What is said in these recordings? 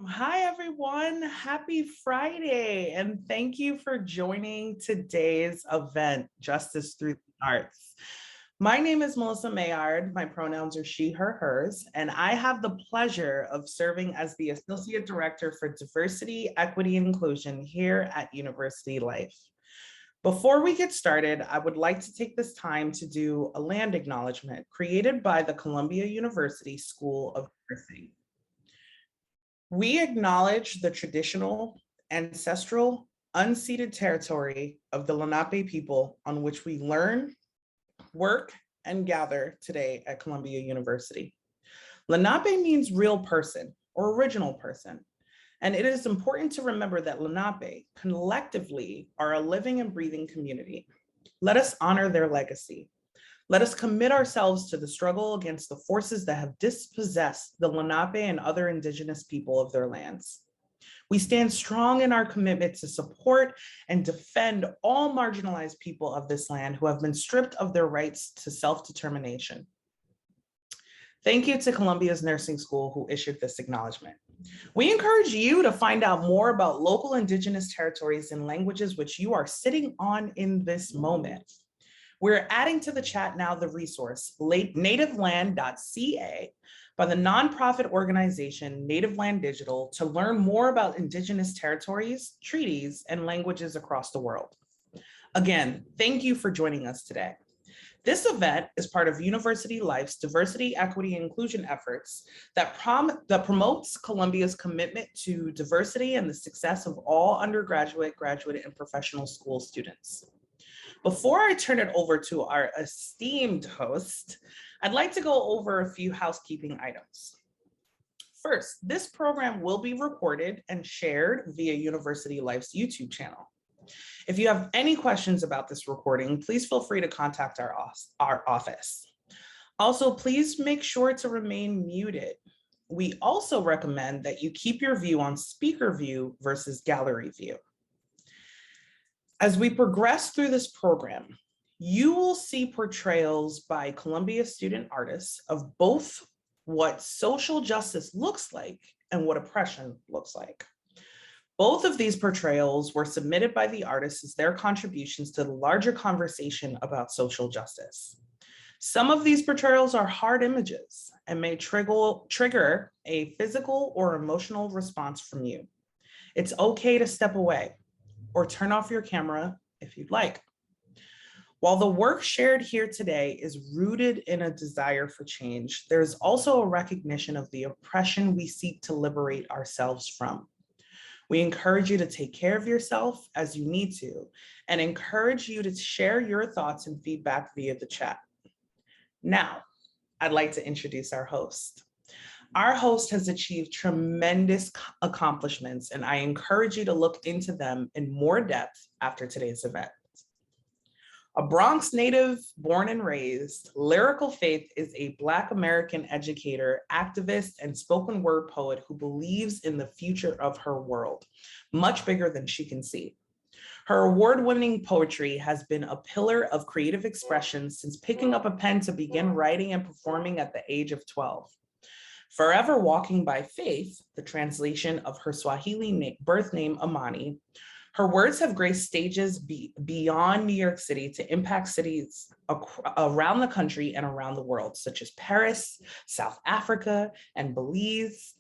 Hi, everyone. Happy Friday. And thank you for joining today's event, Justice Through the Arts. My name is Melissa Mayard. My pronouns are she, her, hers, and I have the pleasure of serving as the Associate Director for Diversity, Equity, and Inclusion here at University Life. Before we get started, I would like to take this time to do a land acknowledgement created by the Columbia University School of Nursing. We acknowledge the traditional, ancestral, unceded territory of the Lenape people on which we learn, work, and gather today at Columbia University. Lenape means real person or original person, and it is important to remember that Lenape collectively are a living and breathing community. Let us honor their legacy. Let us commit ourselves to the struggle against the forces that have dispossessed the Lenape and other indigenous people of their lands. We stand strong in our commitment to support and defend all marginalized people of this land who have been stripped of their rights to self-determination. Thank you to Columbia's Nursing School who issued this acknowledgement. We encourage you to find out more about local indigenous territories and languages which you are sitting on in this moment. We're adding to the chat now the resource, nativeland.ca, by the nonprofit organization Native Land Digital to learn more about indigenous territories, treaties, and languages across the world. Again, thank you for joining us today. This event is part of University Life's diversity, equity, and inclusion efforts that promotes Columbia's commitment to diversity and the success of all undergraduate, graduate, and professional school students. Before I turn it over to our esteemed host, I'd like to go over a few housekeeping items. First, this program will be recorded and shared via University Life's YouTube channel. If you have any questions about this recording, please feel free to contact our office. Also, please make sure to remain muted. We also recommend that you keep your view on speaker view versus gallery view. As we progress through this program, you will see portrayals by Columbia student artists of both what social justice looks like and what oppression looks like. Both of these portrayals were submitted by the artists as their contributions to the larger conversation about social justice. Some of these portrayals are hard images and may trigger a physical or emotional response from you. It's okay to step away or turn off your camera if you'd like. While the work shared here today is rooted in a desire for change, there is also a recognition of the oppression we seek to liberate ourselves from. We encourage you to take care of yourself as you need to, and encourage you to share your thoughts and feedback via the chat. Now, I'd like to introduce our host. Our host has achieved tremendous accomplishments, and I encourage you to look into them in more depth after today's event. A Bronx native, born and raised, Lyrical Faith is a Black American educator, activist, and spoken word poet who believes in the future of her world, much bigger than she can see. Her award-winning poetry has been a pillar of creative expression since picking up a pen to begin writing and performing at the age of 12. Forever Walking by Faith, the translation of her Swahili birth name, Amani, her words have graced stages beyond New York City to impact cities around the country and around the world, such as Paris, South Africa, and Belize.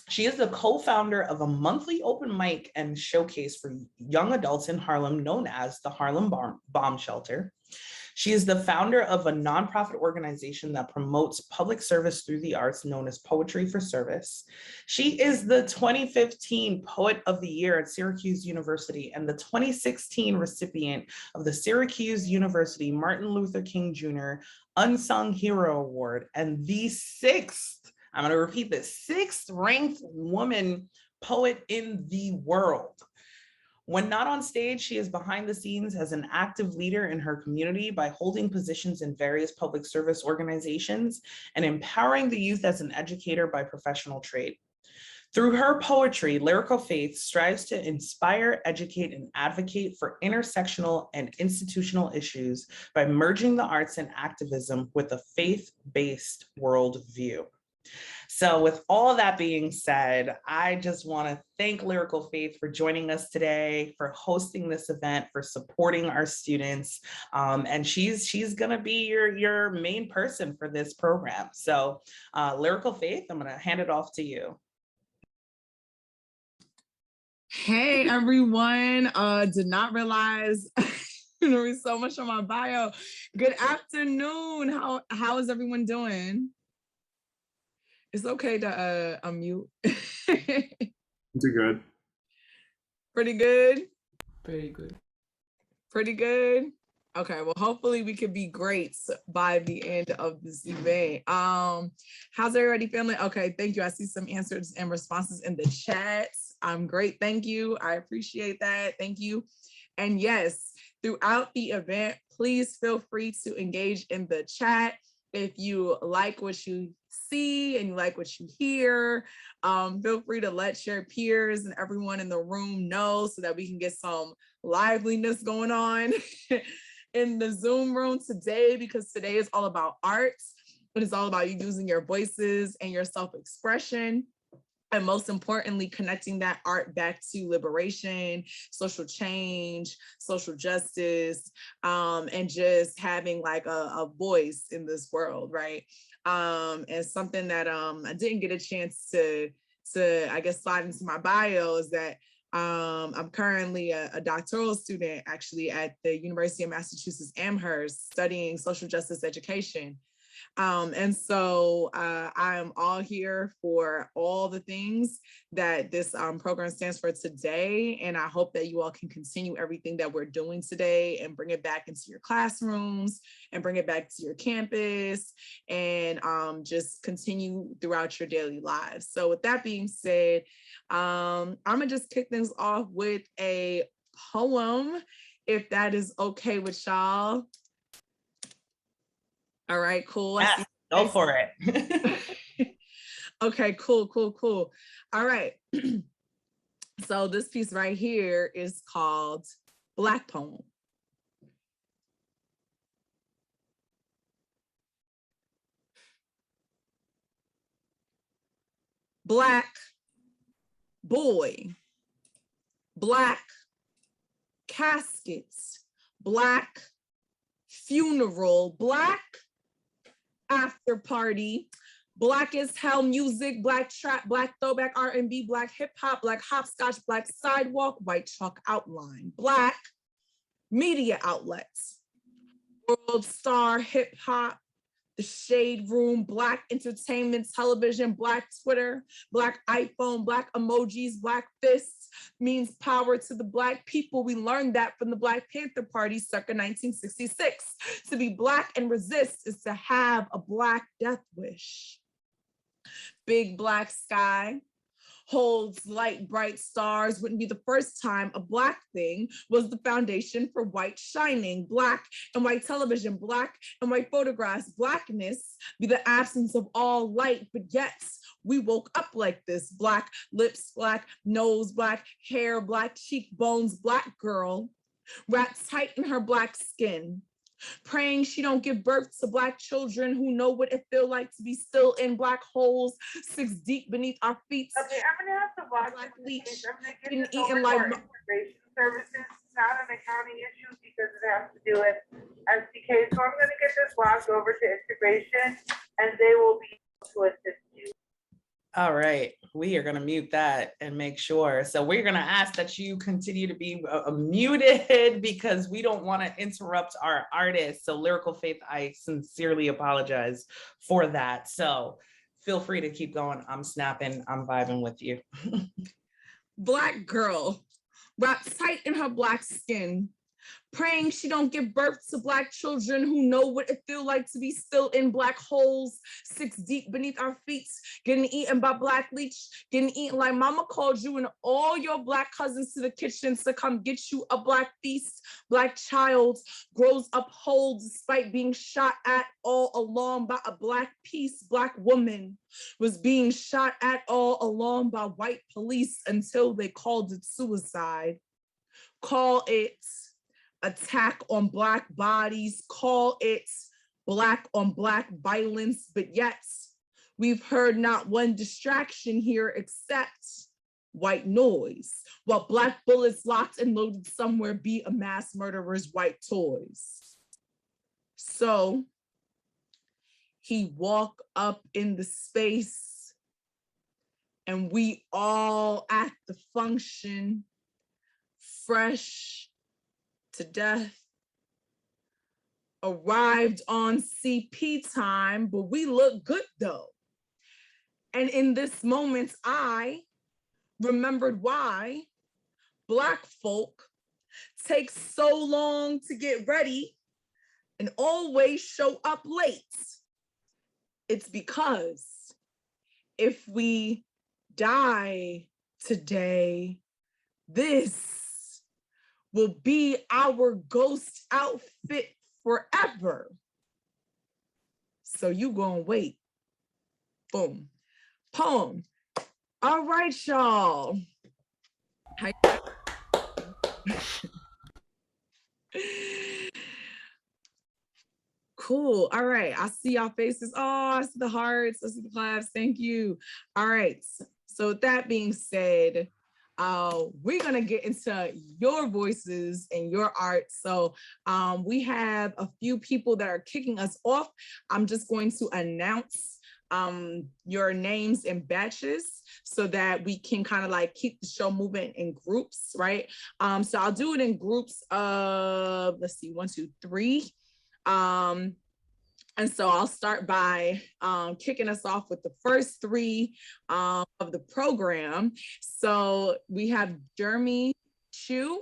She is the co-founder of a monthly open mic and showcase for young adults in Harlem known as the Harlem Bomb Shelter. She is the founder of a nonprofit organization that promotes public service through the arts known as Poetry for Service. She is the 2015 Poet of the Year at Syracuse University and the 2016 recipient of the Syracuse University Martin Luther King Jr. Unsung Hero Award and the I'm going to repeat this, sixth ranked woman poet in the world. When not on stage, she is behind the scenes as an active leader in her community by holding positions in various public service organizations and empowering the youth as an educator by professional trade. Through her poetry, Lyrical Faith strives to inspire, educate, and advocate for intersectional and institutional issues by merging the arts and activism with a faith-based worldview. So with all that being said, I just want to thank Lyrical Faith for joining us today, for hosting this event, for supporting our students. And she's going to be your main person for this program. So Lyrical Faith, I'm going to hand it off to you. Hey everyone, did not realize there was so much on my bio. Good afternoon. How is everyone doing? It's okay to unmute. Do good. Pretty good. Very good. Pretty good. Okay, well, hopefully we could be great by the end of this event. How's everybody feeling? Okay, thank you. I see some answers and responses in the chat. I'm great, thank you. I appreciate that, thank you. And yes, throughout the event, please feel free to engage in the chat. If you like what you see and you like what you hear, feel free to let your peers and everyone in the room know so that we can get some liveliness going on in the Zoom room today, because today is all about art. It is all about you using your voices and your self-expression. And most importantly, connecting that art back to liberation, social change, social justice, and just having like a voice in this world, right? And something that I didn't get a chance to I guess slide into my bio is that I'm currently a doctoral student actually at the University of Massachusetts Amherst studying social justice education. And so I'm all here for all the things that this program stands for today. And I hope that you all can continue everything that we're doing today and bring it back into your classrooms and bring it back to your campus and just continue throughout your daily lives. So with that being said, I'm gonna just kick things off with a poem, if that is okay with y'all. All right, cool. Yeah, go for it. Okay, cool. All right. So this piece right here is called Black Poem. Black boy, black caskets, black funeral, black after party, black as hell music, black trap, black throwback R&B, black hip hop, black hopscotch, black sidewalk, white chalk outline, black media outlets, world star hip hop, the shade room, black entertainment television, black Twitter, black iPhone, black emojis, black fists means power to the black people. We learned that from the Black Panther Party circa 1966. To be black and resist is to have a black death wish. Big black sky holds light, bright stars. Wouldn't be the first time a black thing was the foundation for white shining. Black and white television, black and white photographs. Blackness be the absence of all light, but yet we woke up like this. Black lips, black nose, black hair, black cheekbones, black girl wrapped tight in her black skin, praying she don't give birth to black children who know what it feel like to be still in black holes, 6 deep beneath our feet. Okay, I'm gonna have to watch black this. leech, I'm gonna getting get this eaten over like for integration services. It's not an accounting issue because it has to do with SDK. So I'm gonna get this logged over to integration and they will be able to assist you. All right, we are going to mute that and make sure. So we're going to ask that you continue to be muted because we don't want to interrupt our artists. So Lyrical Faith, I sincerely apologize for that. So feel free to keep going. I'm snapping, I'm vibing with you. Black girl wrapped tight in her black skin, praying she don't give birth to black children who know what it feel like to be still in black holes, 6 deep beneath our feet, getting eaten by black leech, getting eaten like mama called you and all your black cousins to the kitchens to come get you a black feast. Black child grows up whole despite being shot at all along by a black piece. Black woman was being shot at all along by white police until they called it suicide. Call it attack on black bodies, call it black on black violence, but yet We've heard not one distraction here except white noise, while Black bullets locked and loaded somewhere be a mass murderer's white toys. So he walked up in the space and we all at the function, fresh to death, arrived on CP time, but we look good though. And in this moment, I remembered why Black folk take so long to get ready and always show up late. It's because if we die today, this will be our ghost outfit forever. So you gonna wait. Boom. Poem. All right, y'all. Cool. All right. I see y'all faces. Oh, I see the hearts. I see the claps. Thank you. All right. So with that being said, we're going to get into your voices and your art. So we have a few people that are kicking us off. I'm just going to announce your names in batches so that we can kind of like keep the show moving in groups, right? So I'll do it in groups of, let's see, 1, 2, 3. And so I'll start by kicking us off with the first 3 of the program. So we have Jeremy Chu.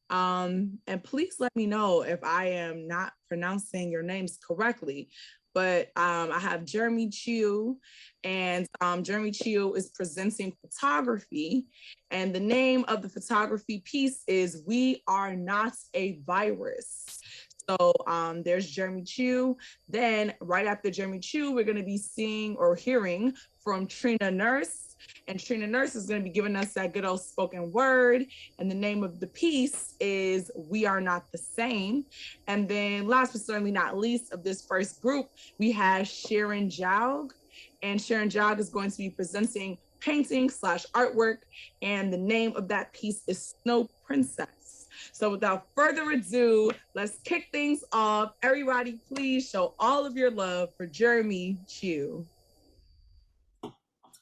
And please let me know if I am not pronouncing your names correctly. But I have Jeremy Chu, and Jeremy Chu is presenting photography. And the name of the photography piece is We Are Not a Virus. So there's Jeremy Chu. Then right after Jeremy Chu, we're gonna be seeing or hearing from Trina Nurtz. And Trina Nurtz is gonna be giving us that good old spoken word. And the name of the piece is We Are Not the Same. And then last but certainly not least of this first group, we have Sharon Jogue. And Sharon Jogue is going to be presenting painting/artwork. And the name of that piece is Snow Princess. So without further ado, let's kick things off. Everybody, please show all of your love for Jeremy Chu.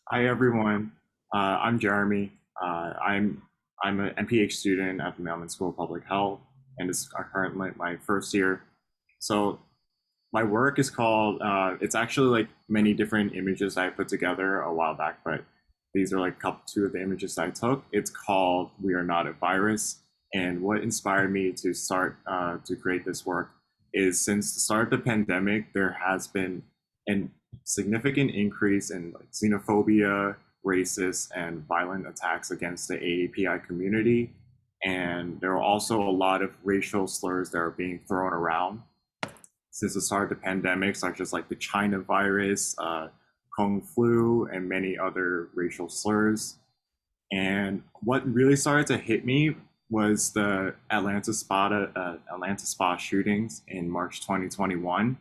Hi everyone, I'm Jeremy. I'm an MPH student at the Mailman School of Public Health, and it's currently my first year. So my work is called, it's actually like many different images I put together a while back, but these are like 2 of the images I took. It's called We Are Not a Virus. And what inspired me to start to create this work is since the start of the pandemic, there has been a significant increase in like xenophobia, racist, and violent attacks against the AAPI community. And there are also a lot of racial slurs that are being thrown around since the start of the pandemic, such as like the China virus, Kung flu, and many other racial slurs. And what really started to hit me was the Atlanta Spa shootings in March 2021.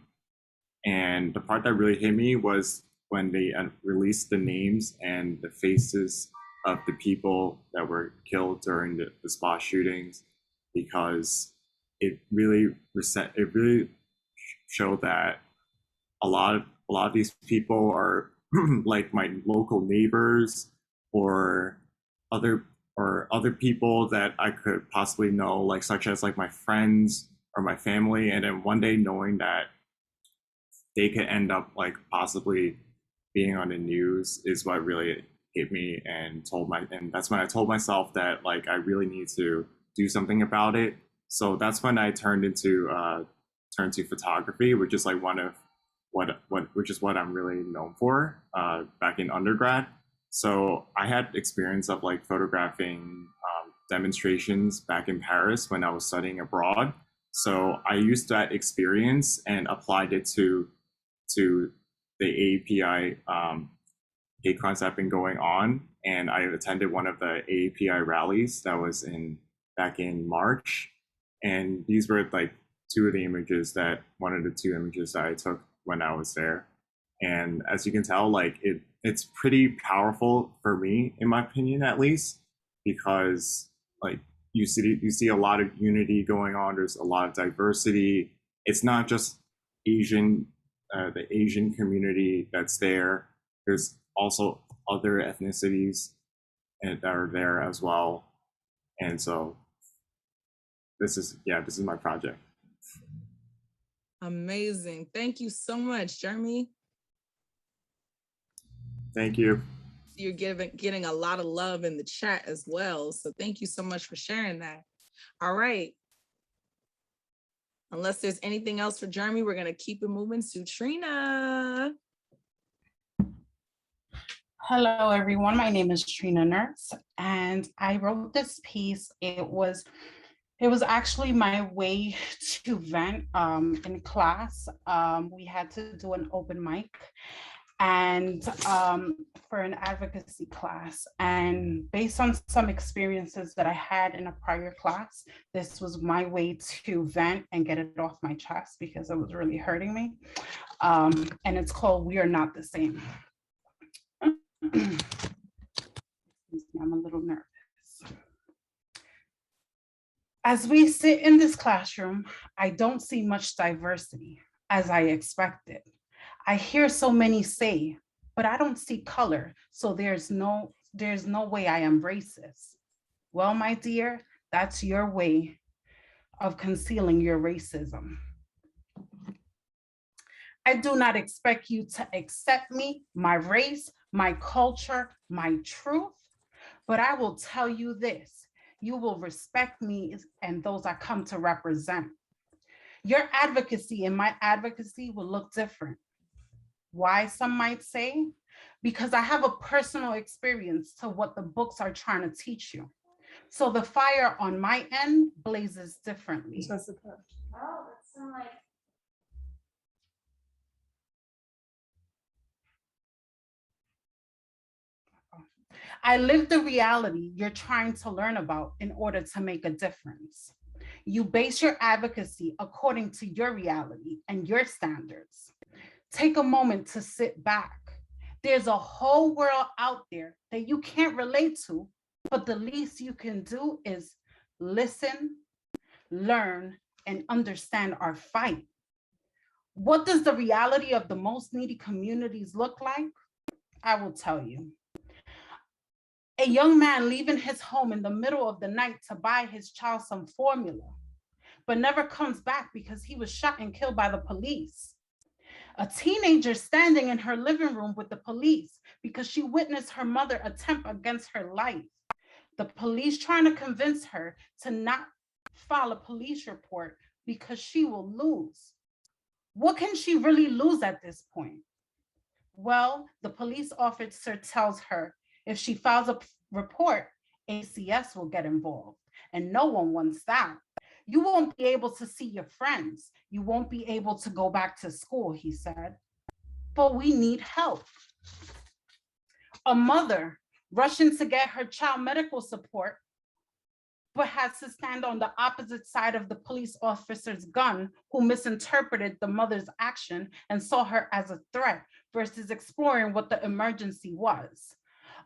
And the part that really hit me was when they released the names and the faces of the people that were killed during the spa shootings, because it really showed that a lot of these people are like my local neighbors or other people that I could possibly know, like such as like my friends or my family. And then one day knowing that they could end up like possibly being on the news is what really hit me, and that's when I told myself that like I really need to do something about it. So that's when I turned to photography, which is like which is what I'm really known for back in undergrad. So I had experience of like photographing demonstrations back in Paris when I was studying abroad. So I used that experience and applied it to the AAPI hate crimes that have been going on. And I attended one of the AAPI rallies that was back in March. And these were like one of the two images that I took when I was there. And as you can tell, like it's pretty powerful for me, in my opinion, at least, because like you see a lot of unity going on. There's a lot of diversity. It's not just Asian, the Asian community that's there. There's also other ethnicities that are there as well. And so this is my project. Amazing. Thank you so much, Jeremy. Thank you. You're getting a lot of love in the chat as well. So thank you so much for sharing that. All right. Unless there's anything else for Jeremy, we're going to keep it moving to Trina. Hello, everyone. My name is Trina Nurtz, and I wrote this piece. It was actually my way to vent in class. We had to do an open mic and for an advocacy class. And based on some experiences that I had in a prior class, this was my way to vent and get it off my chest because it was really hurting me. And it's called We Are Not the Same. I'm a little nervous. As we sit in this classroom, I don't see much diversity as I expected. I hear so many say, but I don't see color, so there's no way I am racist. Well, my dear, that's your way of concealing your racism. I do not expect you to accept me, my race, my culture, my truth, but I will tell you this, you will respect me and those I come to represent. Your advocacy and my advocacy will look different. Why, some might say? Because I have a personal experience to what the books are trying to teach you. So the fire on my end blazes differently. Oh, that's some like. I live the reality you're trying to learn about in order to make a difference. You base your advocacy according to your reality and your standards. Take a moment to sit back. There's a whole world out there that you can't relate to, but the least you can do is listen, learn, and understand our fight. What does the reality of the most needy communities look like? I will tell you. A young man leaving his home in the middle of the night to buy his child some formula, but never comes back because he was shot and killed by the police. A teenager standing in her living room with the police because she witnessed her mother attempt against her life. The police trying to convince her to not file a police report because she will lose. What can she really lose at this point? Well, the police officer tells her if she files a report, ACS will get involved, and no one wants that. You won't be able to see your friends. You won't be able to go back to school, he said. But we need help. A mother rushing to get her child medical support, but has to stand on the opposite side of the police officer's gun who misinterpreted the mother's action and saw her as a threat versus exploring what the emergency was.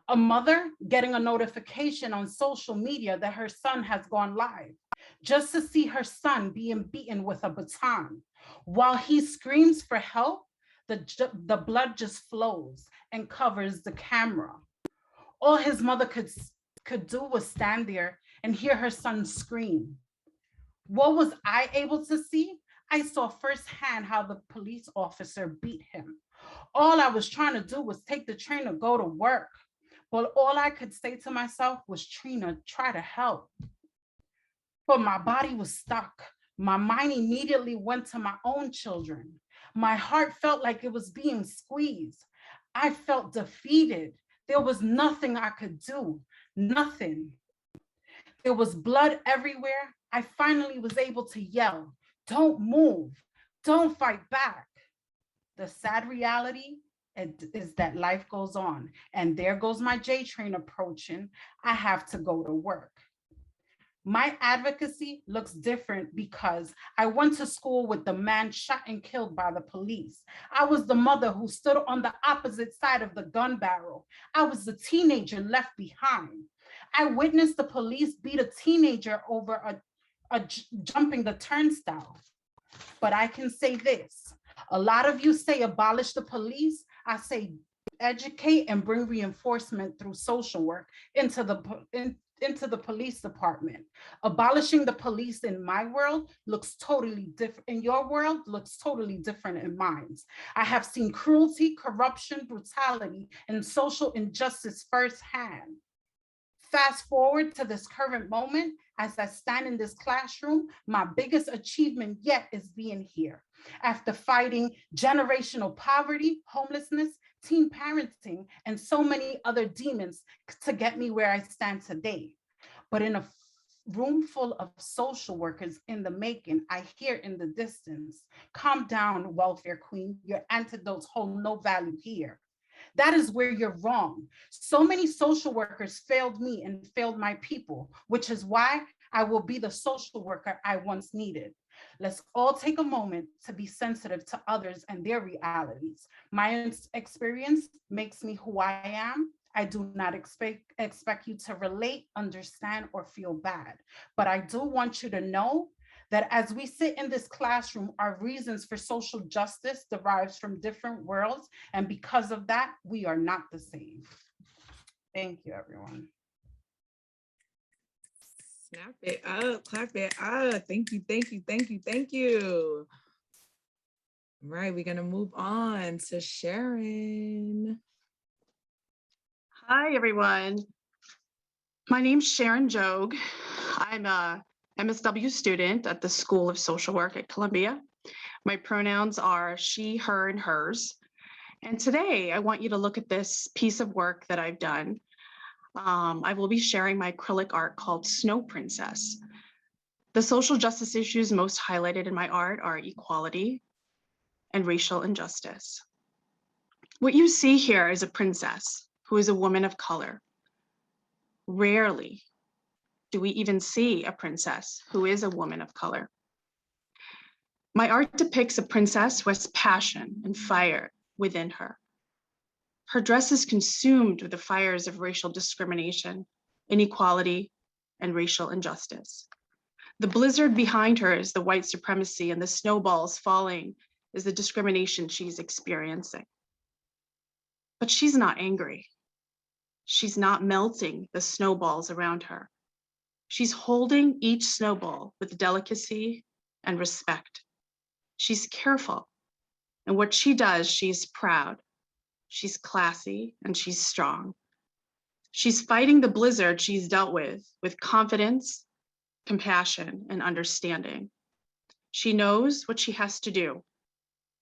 A mother getting a notification on social media that her son has gone live, just to see her son being beaten with a baton. While he screams for help, the blood just flows and covers the camera. All his mother could do was stand there and hear her son scream. What was I able to see? I saw firsthand how the police officer beat him. All I was trying to do was take the train to go to work. But all I could say to myself was, Trina, try to help. But my body was stuck. My mind immediately went to my own children. My heart felt like it was being squeezed. I felt defeated. There was nothing I could do, nothing. There was blood everywhere. I finally was able to yell, don't move, don't fight back. The sad reality is that life goes on, and there goes my J train approaching. I have to go to work. My advocacy looks different because I went to school with the man shot and killed by the police. I was the mother who stood on the opposite side of the gun barrel. I was the teenager left behind. I witnessed the police beat a teenager over jumping the turnstile. But I can say this, a lot of you say abolish the police. I say educate and bring reinforcement through social work into the police department. Abolishing the police in my world looks totally different. In your world looks totally different in mine. I have seen cruelty, corruption, brutality, and social injustice firsthand. Fast forward to this current moment, as I stand in this classroom, my biggest achievement yet is being here. After fighting generational poverty, homelessness, teen parenting, and so many other demons to get me where I stand today. But in a room full of social workers in the making, I hear in the distance, calm down, welfare queen, your antidotes hold no value here. That is where you're wrong. So many social workers failed me and failed my people, which is why I will be the social worker I once needed. Let's all take a moment to be sensitive to others and their realities. My experience makes me who I am. I do not expect you to relate, understand, or feel bad. But I do want you to know that as we sit in this classroom, our reasons for social justice derives from different worlds. And because of that, we are not the same. Thank you, everyone. Snap it up, clap it up. Thank you, thank you, thank you, thank you. All right, we're gonna move on to Sharon. Hi, everyone. My name's Sharon Jogue. I'm a MSW student at the School of Social Work at Columbia. My pronouns are she, her, and hers. And today I want you to look at this piece of work that I've done. I will be sharing my acrylic art called Snow Princess. The social justice issues most highlighted in my art are equality and racial injustice. What you see here is a princess who is a woman of color. Rarely do we even see a princess who is a woman of color. My art depicts a princess who has passion and fire within her. Her dress is consumed with the fires of racial discrimination, inequality, and racial injustice. The blizzard behind her is the white supremacy, and the snowballs falling is the discrimination she's experiencing. But she's not angry. She's not melting the snowballs around her. She's holding each snowball with delicacy and respect. She's careful. And what she does, she's proud. She's classy and she's strong. She's fighting the blizzard she's dealt with confidence, compassion, and understanding. She knows what she has to do,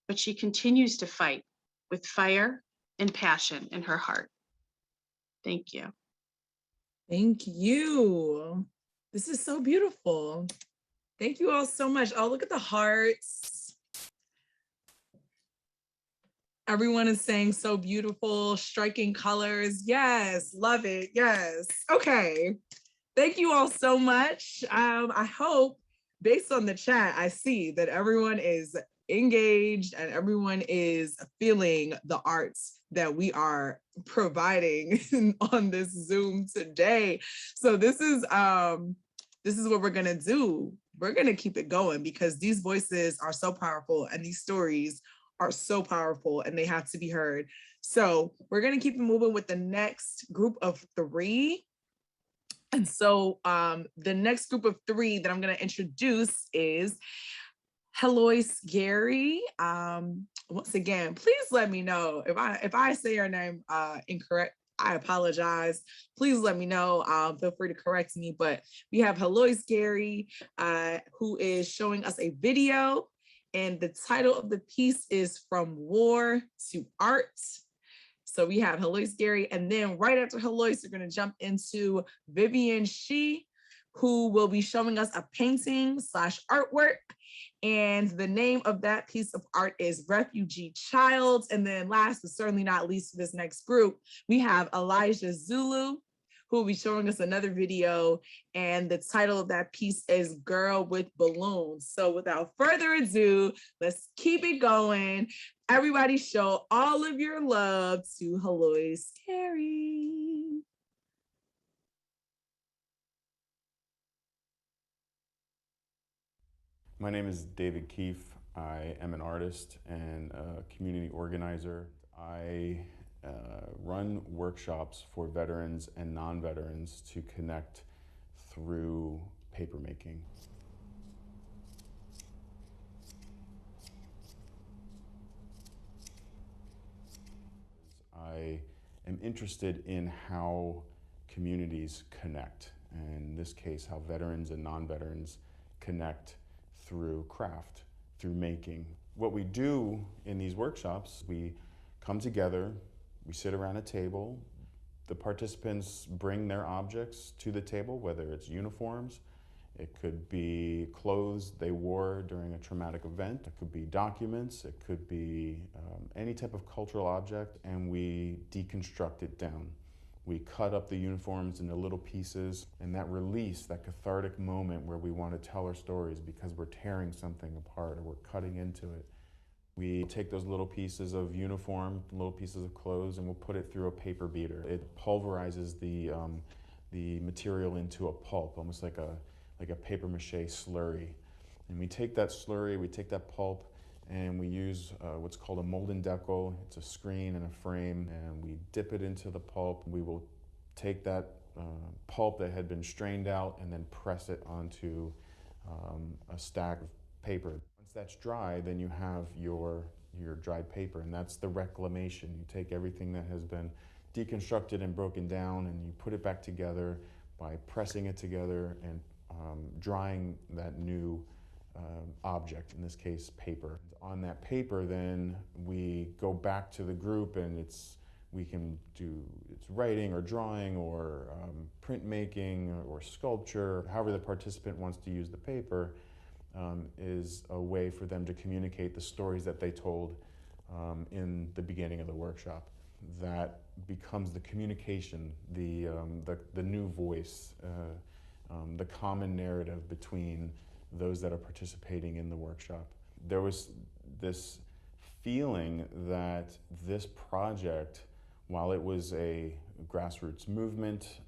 but she continues to fight with fire and passion in her heart. Thank you. Thank you. This is so beautiful. Thank you all so much. Oh, look at the hearts. Everyone is saying so beautiful, striking colors. Yes, love it. Yes. Okay. Thank you all so much. I hope based on the chat, I see that everyone is engaged and everyone is feeling the arts that we are providing on this Zoom today. So this is what we're gonna do. We're gonna keep it going because these voices are so powerful and these stories are so powerful and they have to be heard. So we're gonna keep it moving with the next group of 3. And so the next group of 3 that I'm gonna introduce is Heloise Gary. Once again, please let me know if I say your name incorrect. I apologize. Please let me know. Feel free to correct me. But we have Heloise Gary, who is showing us a video, and the title of the piece is From War to Art. So we have Heloise Gary, and then right after Heloise, we're going to jump into Vivian Shi, who will be showing us a painting / artwork. And the name of that piece of art is Refugee Child. And then last but certainly not least for this next group, we have Elijah Zulu, who will be showing us another video. And the title of that piece is Girl with Balloons. So without further ado, let's keep it going. Everybody show all of your love to Haloy Scary. My name is David Keefe. I am an artist and a community organizer. I run workshops for veterans and non-veterans to connect through papermaking. I am interested in how communities connect, and in this case, how veterans and non-veterans connect through craft, through making. What we do in these workshops, we come together, we sit around a table, the participants bring their objects to the table, whether it's uniforms, it could be clothes they wore during a traumatic event, it could be documents, it could be any type of cultural object, and we deconstruct it down. We cut up the uniforms into little pieces, and that release, that cathartic moment where we want to tell our stories because we're tearing something apart or we're cutting into it. We take those little pieces of uniform, little pieces of clothes, and we'll put it through a paper beater. It pulverizes the material into a pulp, almost like a paper mache slurry. And we take that slurry, we take that pulp, and we use what's called a mold and decal. It's a screen and a frame, and we dip it into the pulp. We will take that pulp that had been strained out and then press it onto a stack of paper. Once that's dry, then you have your dried paper, and that's the reclamation. You take everything that has been deconstructed and broken down, and you put it back together by pressing it together and drying that new object, in this case paper. On that paper then we go back to the group, and it's writing or drawing or printmaking or sculpture, however the participant wants to use the paper, is a way for them to communicate the stories that they told in the beginning of the workshop. That becomes the communication, the new voice, the common narrative between those that are participating in the workshop. There was this feeling that this project, while it was a grassroots movement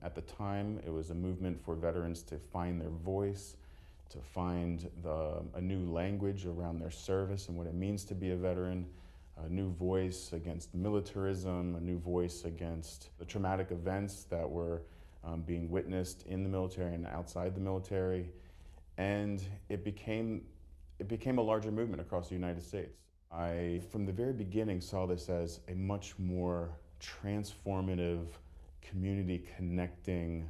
at the time, it was a movement for veterans to find their voice, to find a new language around their service and what it means to be a veteran, a new voice against militarism, a new voice against the traumatic events that were being witnessed in the military and outside the military. And it became a larger movement across the United States. I, from the very beginning, saw this as a much more transformative, community connecting,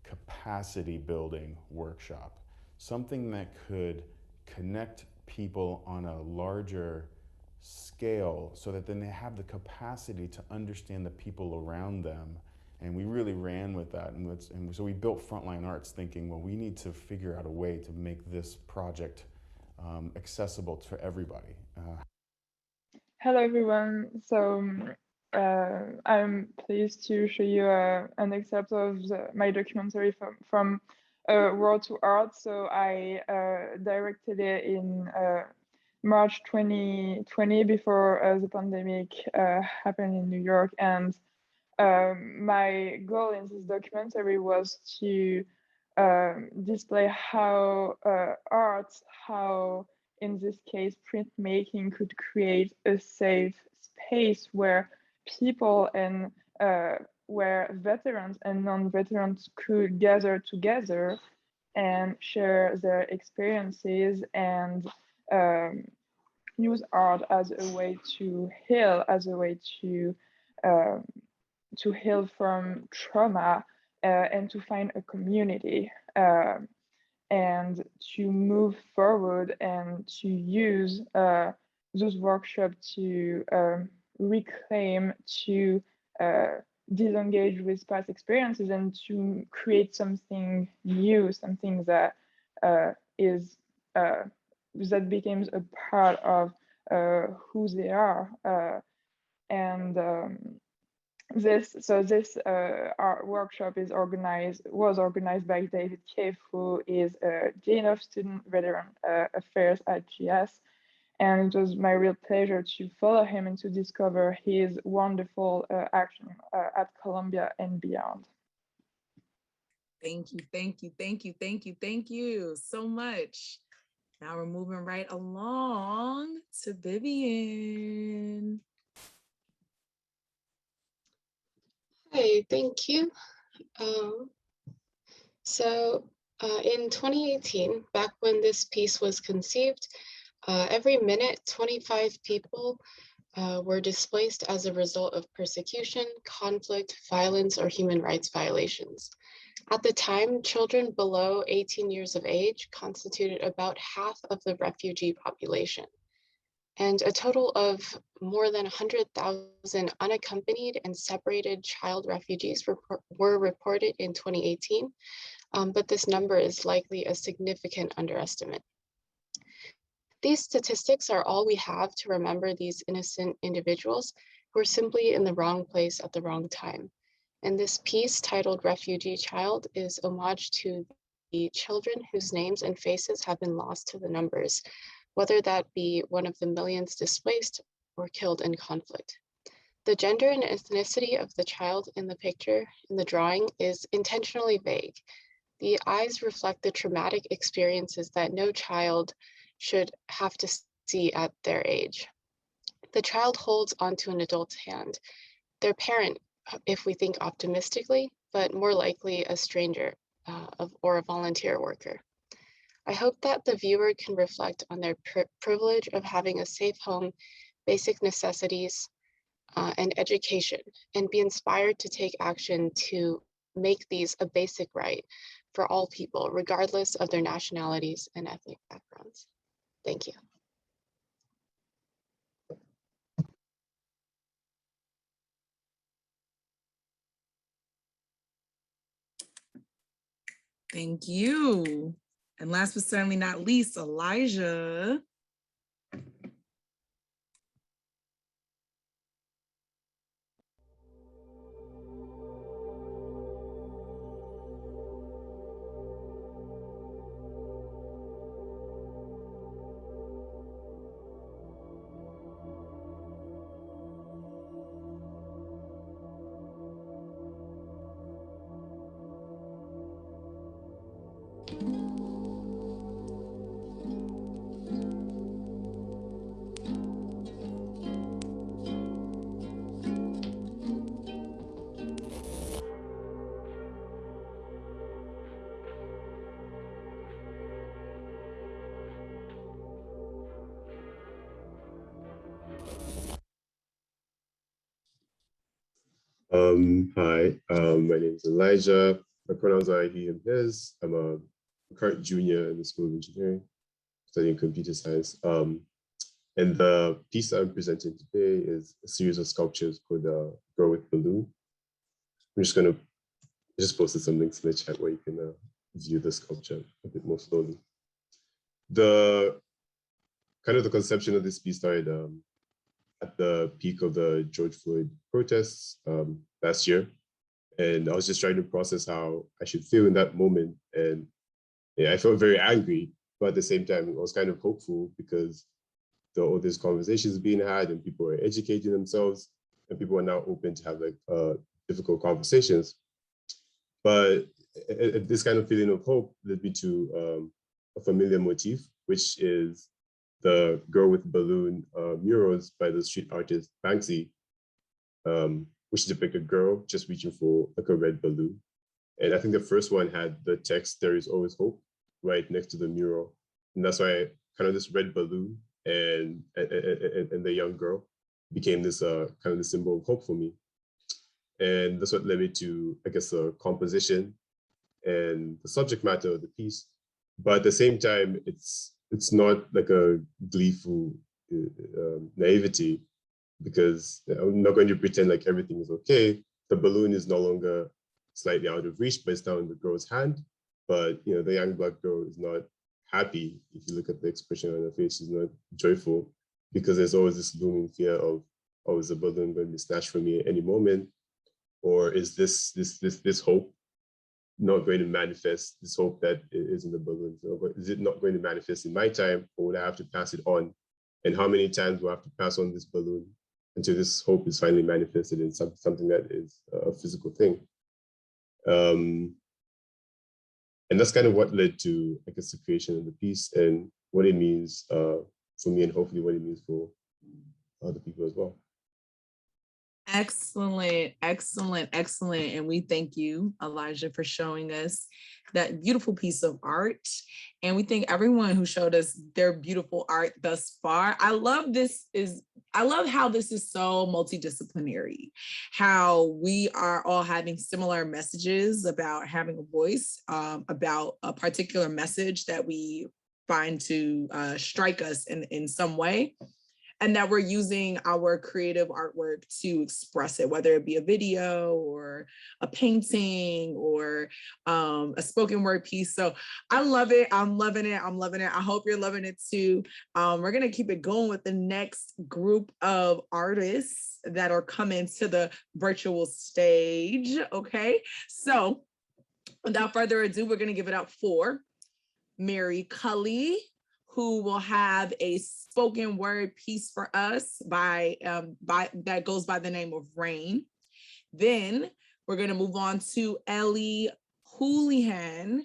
capacity building workshop. Something that could connect people on a larger scale so that then they have the capacity to understand the people around them. And we really ran with that. And so we built Frontline Arts thinking, well, we need to figure out a way to make this project accessible to everybody. Hello, everyone. So I'm pleased to show you an excerpt of my documentary from World to Art. So I directed it in March 2020 before the pandemic happened in New York. And my goal in this documentary was to display how art, how in this case printmaking could create a safe space where people and where veterans and non-veterans could gather together and share their experiences and use art as a way to heal, as a way to heal from trauma and to find a community and to move forward and to use those workshops to reclaim, to disengage with past experiences and to create something new, something that that becomes a part of who they are. And this our workshop was organized by David Keefe, who is a Dean of Student Veteran Affairs at GS. And it was my real pleasure to follow him and to discover his wonderful action at Columbia and beyond. Thank you, thank you, thank you, thank you, thank you so much. Now we're moving right along to Vivian. Hi, thank you. In 2018, back when this piece was conceived, every minute, 25 people were displaced as a result of persecution, conflict, violence, or human rights violations. At the time, children below 18 years of age constituted about half of the refugee population. And a total of more than 100,000 unaccompanied and separated child refugees were reported in 2018, but this number is likely a significant underestimate. These statistics are all we have to remember these innocent individuals who are simply in the wrong place at the wrong time. And this piece, titled Refugee Child, is homage to the children whose names and faces have been lost to the numbers, whether that be one of the millions displaced or killed in conflict. The gender and ethnicity of the child in the picture, in the drawing, is intentionally vague. The eyes reflect the traumatic experiences that no child should have to see at their age. The child holds onto an adult's hand, their parent, if we think optimistically, but more likely a stranger or a volunteer worker. I hope that the viewer can reflect on their privilege of having a safe home, basic necessities, and education, and be inspired to take action to make these a basic right for all people, regardless of their nationalities and ethnic backgrounds. Thank you. Thank you. And last but certainly not least, Elijah. Hi, my name is Elijah. My pronouns are he, him, his. I'm a current junior in the School of Engineering, studying computer science. And the piece I'm presenting today is a series of sculptures called Grow with Balloon. I'm just gonna posted some links in the chat where you can view the sculpture a bit more slowly. The conception of this piece started at the peak of the George Floyd protests last year. And I was just trying to process how I should feel in that moment. And yeah, I felt very angry, but at the same time, I was kind of hopeful because all these conversations being had and people are educating themselves and people are now open to have like difficult conversations. But this kind of feeling of hope led me to a familiar motif, which is the Girl with Balloon murals by the street artist Banksy, which depict a girl just reaching for like a red balloon. And I think the first one had the text, "There is always hope," right next to the mural. And that's why kind of this red balloon and the young girl became this kind of the symbol of hope for me. And that's what led me to, I guess, the composition and the subject matter of the piece. But at the same time, it's not like a gleeful naivety, because I'm not going to pretend like everything is okay. The balloon is no longer slightly out of reach, but it's now in the girl's hand. But you know, the young Black girl is not happy. If you look at the expression on her face, she's not joyful, because there's always this looming fear of, oh, is the balloon going to be snatched from me at any moment? or is this hope not going to manifest, this hope that is in the balloon? So, but is it not going to manifest in my time, or would I have to pass it on? And how many times do I have to pass on this balloon until this hope is finally manifested in something that is a physical thing? And that's kind of what led to, I guess, the creation of the piece and what it means for me, and hopefully what it means for other people as well. Excellent, excellent, excellent. And we thank you, Elijah, for showing us that beautiful piece of art. And we thank everyone who showed us their beautiful art thus far. I love how this is so multidisciplinary, how we are all having similar messages about having a voice, about a particular message that we find to strike us in some way, and that we're using our creative artwork to express it, whether it be a video or a painting or a spoken word piece. So I love it. I'm loving it. I'm loving it. I hope you're loving it too. We're gonna keep it going with the next group of artists that are coming to the virtual stage, okay? So without further ado, we're gonna give it up for Mary Cully, who will have a spoken word piece for us by that goes by the name of Rain. Then we're going to move on to Ellie Houlihan,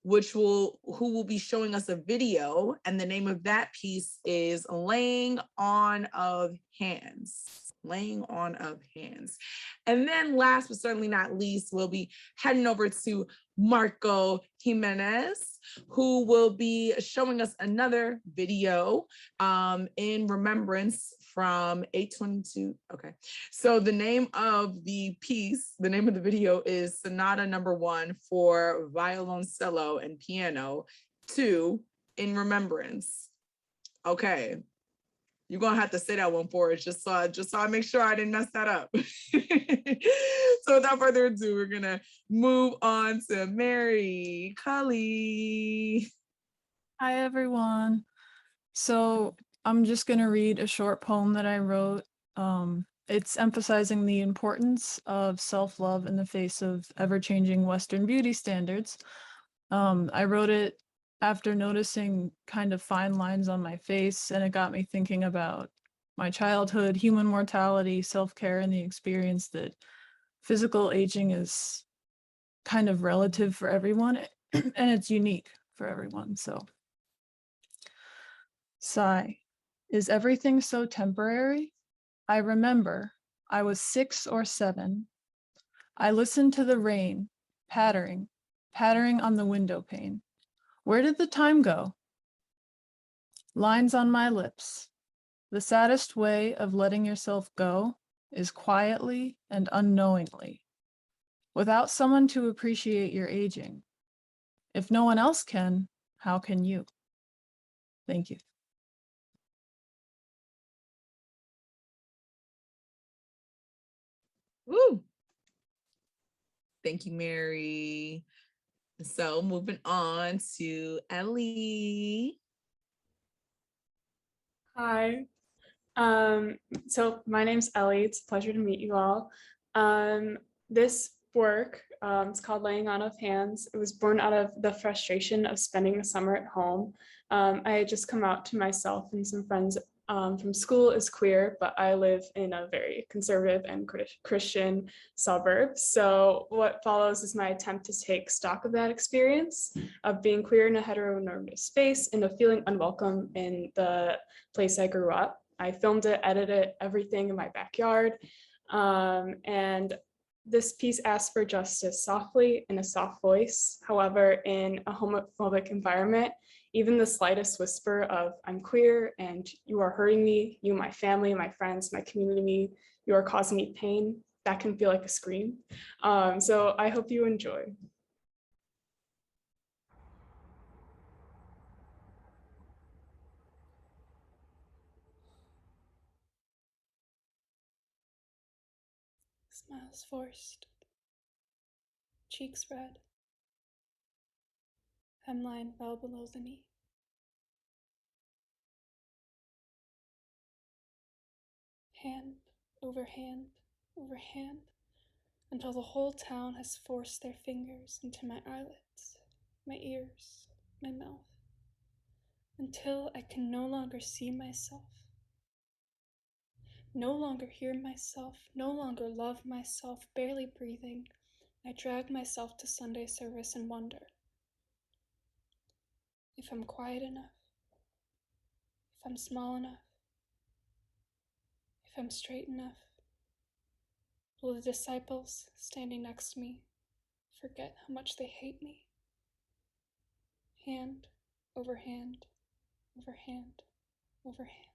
who will be showing us a video, and the name of that piece is Laying On of Hands. Laying On of Hands. And then last but certainly not least, we'll be heading over to Marco Jimenez, who will be showing us another video in remembrance from 8/22. Okay, so the name of the piece, the name of the video is Sonata Number 1 for violoncello and piano 2 in remembrance. Okay, you're gonna have to say that one for us, just so I make sure I didn't mess that up. So without further ado, we're gonna move on to Mary Cully. Hi everyone. So I'm just gonna read a short poem that I wrote. It's emphasizing the importance of self-love in the face of ever-changing Western beauty standards. I wrote it after noticing kind of fine lines on my face, and it got me thinking about my childhood, human mortality, self-care, and the experience that physical aging is kind of relative for everyone, and it's unique for everyone. So, sigh. Is everything so temporary? I remember I was 6 or 7. I listened to the rain, pattering on the window pane. Where did the time go? Lines on my lips. The saddest way of letting yourself go is quietly and unknowingly, without someone to appreciate your aging. If no one else can, how can you? Thank you. Woo! Thank you, Mary. So moving on to Ellie. Hi. So my name's Ellie. It's a pleasure to meet you all. This work, it's called Laying On of Hands. It was born out of the frustration of spending the summer at home. I had just come out to myself and some friends from school as queer, but I live in a very conservative and Christian suburb. So what follows is my attempt to take stock of that experience of being queer in a heteronormative space and of feeling unwelcome in the place I grew up. I filmed it, edited everything in my backyard. And this piece asks for justice softly in a soft voice. However, in a homophobic environment, even the slightest whisper of I'm queer and you are hurting me, you, my family, my friends, my community, you are causing me pain, that can feel like a scream. So I hope you enjoy. Smiles forced, cheeks red, hemline well below the knee. Hand over hand over hand, until the whole town has forced their fingers into my eyelids, my ears, my mouth, until I can no longer see myself, no longer hear myself, no longer love myself, barely breathing. I drag myself to Sunday service and wonder if I'm quiet enough, if I'm small enough, if I'm straight enough. Will the disciples standing next to me forget how much they hate me? Hand over hand over hand over hand.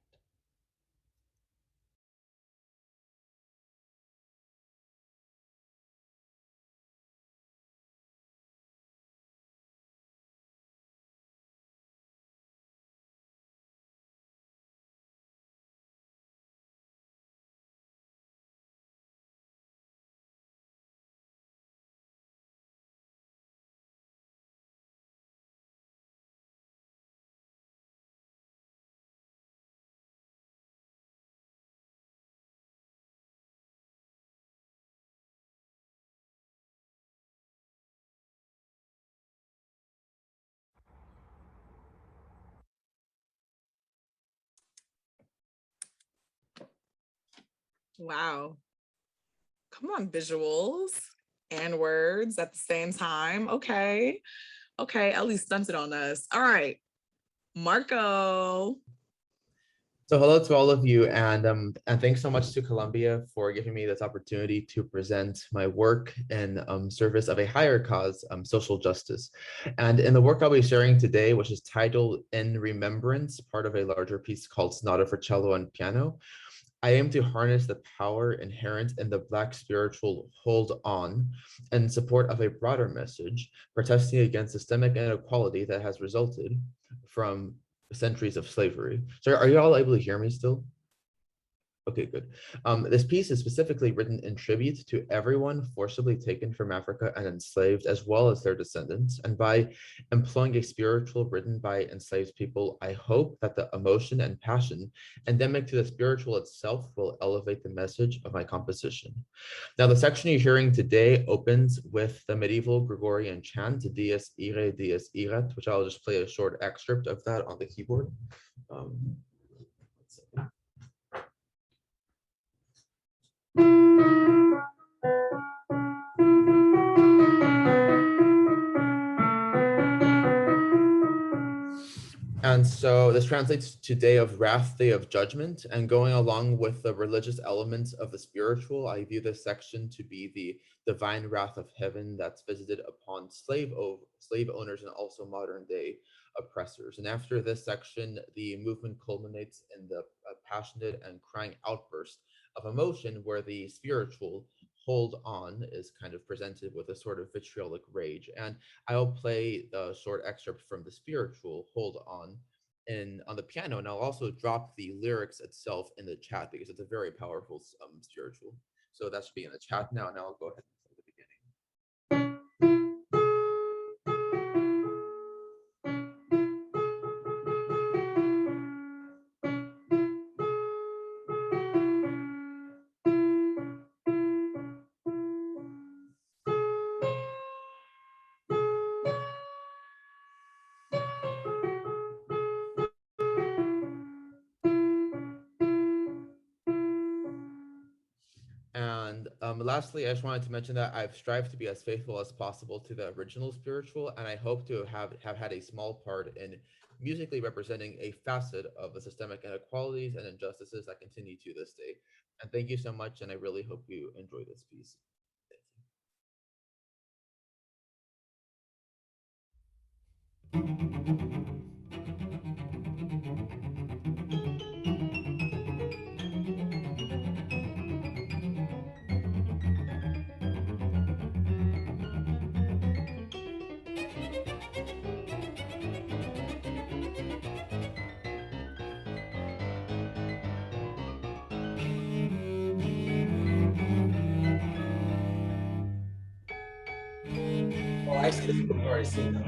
Wow. Come on, visuals and words at the same time. Okay. Okay, Ellie stunted on us. All right, Marco. So hello to all of you, and thanks so much to Columbia for giving me this opportunity to present my work in service of a higher cause, social justice. And in the work I'll be sharing today, which is titled In Remembrance, part of a larger piece called Sonata for Cello and Piano, I aim to harness the power inherent in the Black spiritual hold on in support of a broader message, protesting against systemic inequality that has resulted from centuries of slavery. So are you all able to hear me still? Okay, good. This piece is specifically written in tribute to everyone forcibly taken from Africa and enslaved, as well as their descendants. And by employing a spiritual written by enslaved people, I hope that the emotion and passion endemic to the spiritual itself will elevate the message of my composition. Now, the section you're hearing today opens with the medieval Gregorian chant, Dies Irae, Dies Irat, which I'll just play a short excerpt of that on the keyboard. And so this translates to Day of Wrath, Day of Judgment, and going along with the religious elements of the spiritual, I view this section to be the divine wrath of heaven that's visited upon slave owners and also modern day oppressors. And after this section, the movement culminates in the passionate and crying outburst of emotion where the spiritual hold on is kind of presented with a sort of vitriolic rage. And I'll play the short excerpt from the spiritual hold on the piano, and I'll also drop the lyrics itself in the chat because it's a very powerful spiritual. So that should be in the chat now, and I'll go ahead and play the beginning. And lastly, I just wanted to mention that I've strived to be as faithful as possible to the original spiritual, and I hope to have had a small part in musically representing a facet of the systemic inequalities and injustices that continue to this day. And thank you so much, and I really hope you enjoy this piece. Oh, I see this before I see them.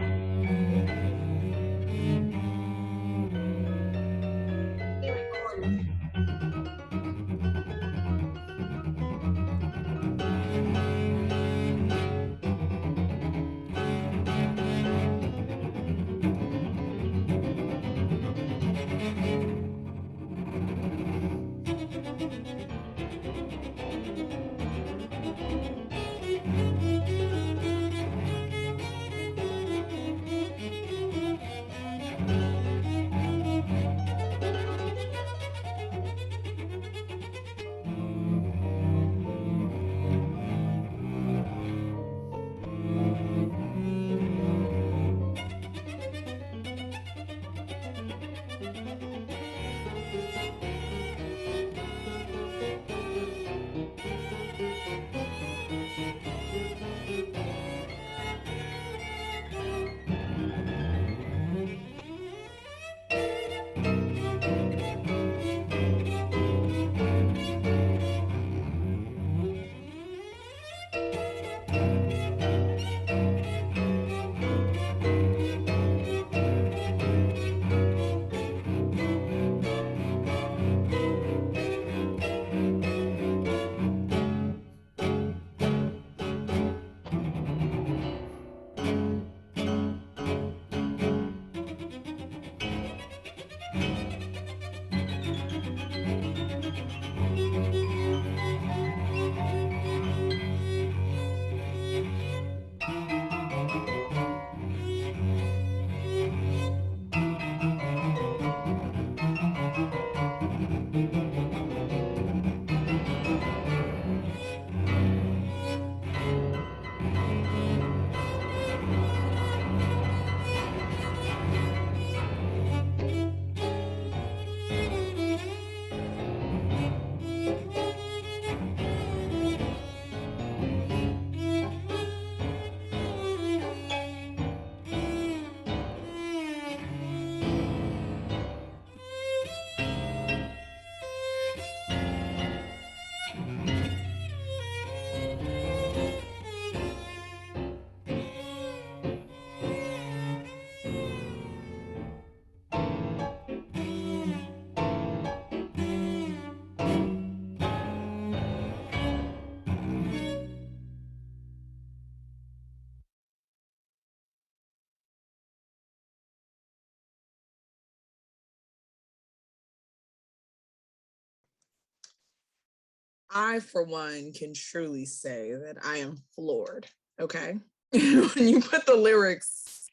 I, for one, can truly say that I am floored. Okay. When you put the lyrics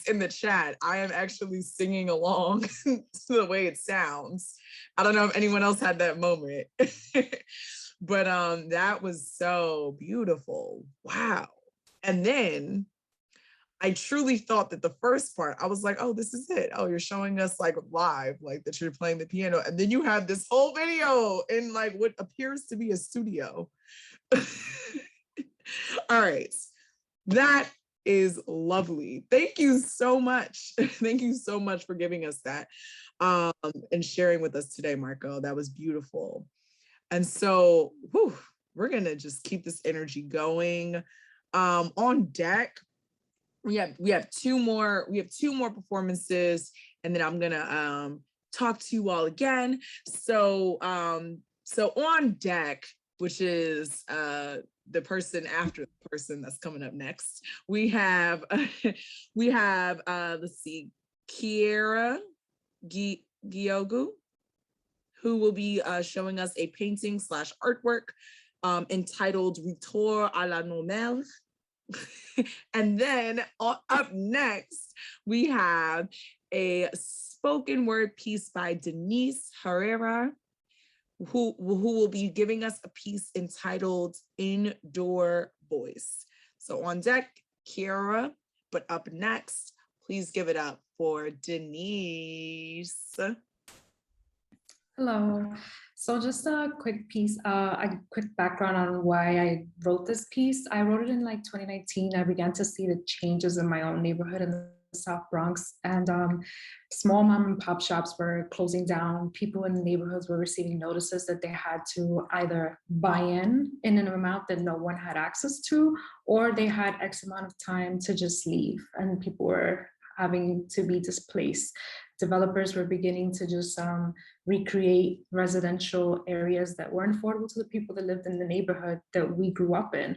in the chat, I am actually singing along to the way it sounds. I don't know if anyone else had that moment, but that was so beautiful. Wow. And then I truly thought that the first part, I was like, oh, this is it. Oh, you're showing us like live, like that you're playing the piano. And then you have this whole video in like what appears to be a studio. All right. That is lovely. Thank you so much. Thank you so much for giving us that and sharing with us today, Marco. That was beautiful. And so we're going to just keep this energy going. On deck, we have two more performances, and then I'm gonna talk to you all again. So on deck, which is the person after the person that's coming up next, we have let's see, Kiera Giogu, who will be showing us a painting / artwork entitled Retour à la Normale. And then up next, we have a spoken word piece by Denise Herrera, who will be giving us a piece entitled Indoor Voice. So on deck, Kiara, but up next, please give it up for Denise. Hello. So just a quick piece, a quick background on why I wrote this piece. I wrote it in like 2019. I began to see the changes in my own neighborhood in the South Bronx, and small mom and pop shops were closing down. People in the neighborhoods were receiving notices that they had to either buy in an amount that no one had access to, or they had X amount of time to just leave, and people were having to be displaced. Developers were beginning to just recreate residential areas that weren't affordable to the people that lived in the neighborhood that we grew up in.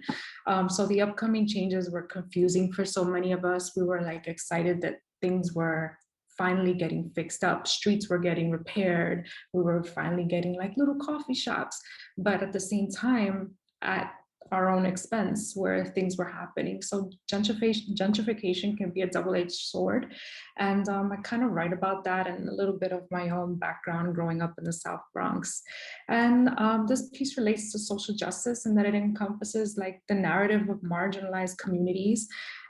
So the upcoming changes were confusing for so many of us. We were like excited that things were finally getting fixed up. Streets were getting repaired. We were finally getting like little coffee shops, but at the same time, at our own expense, where things were happening. So gentrification can be a double-edged sword. And I kind of write about that and a little bit of my own background growing up in the South Bronx. And this piece relates to social justice, and that it encompasses like the narrative of marginalized communities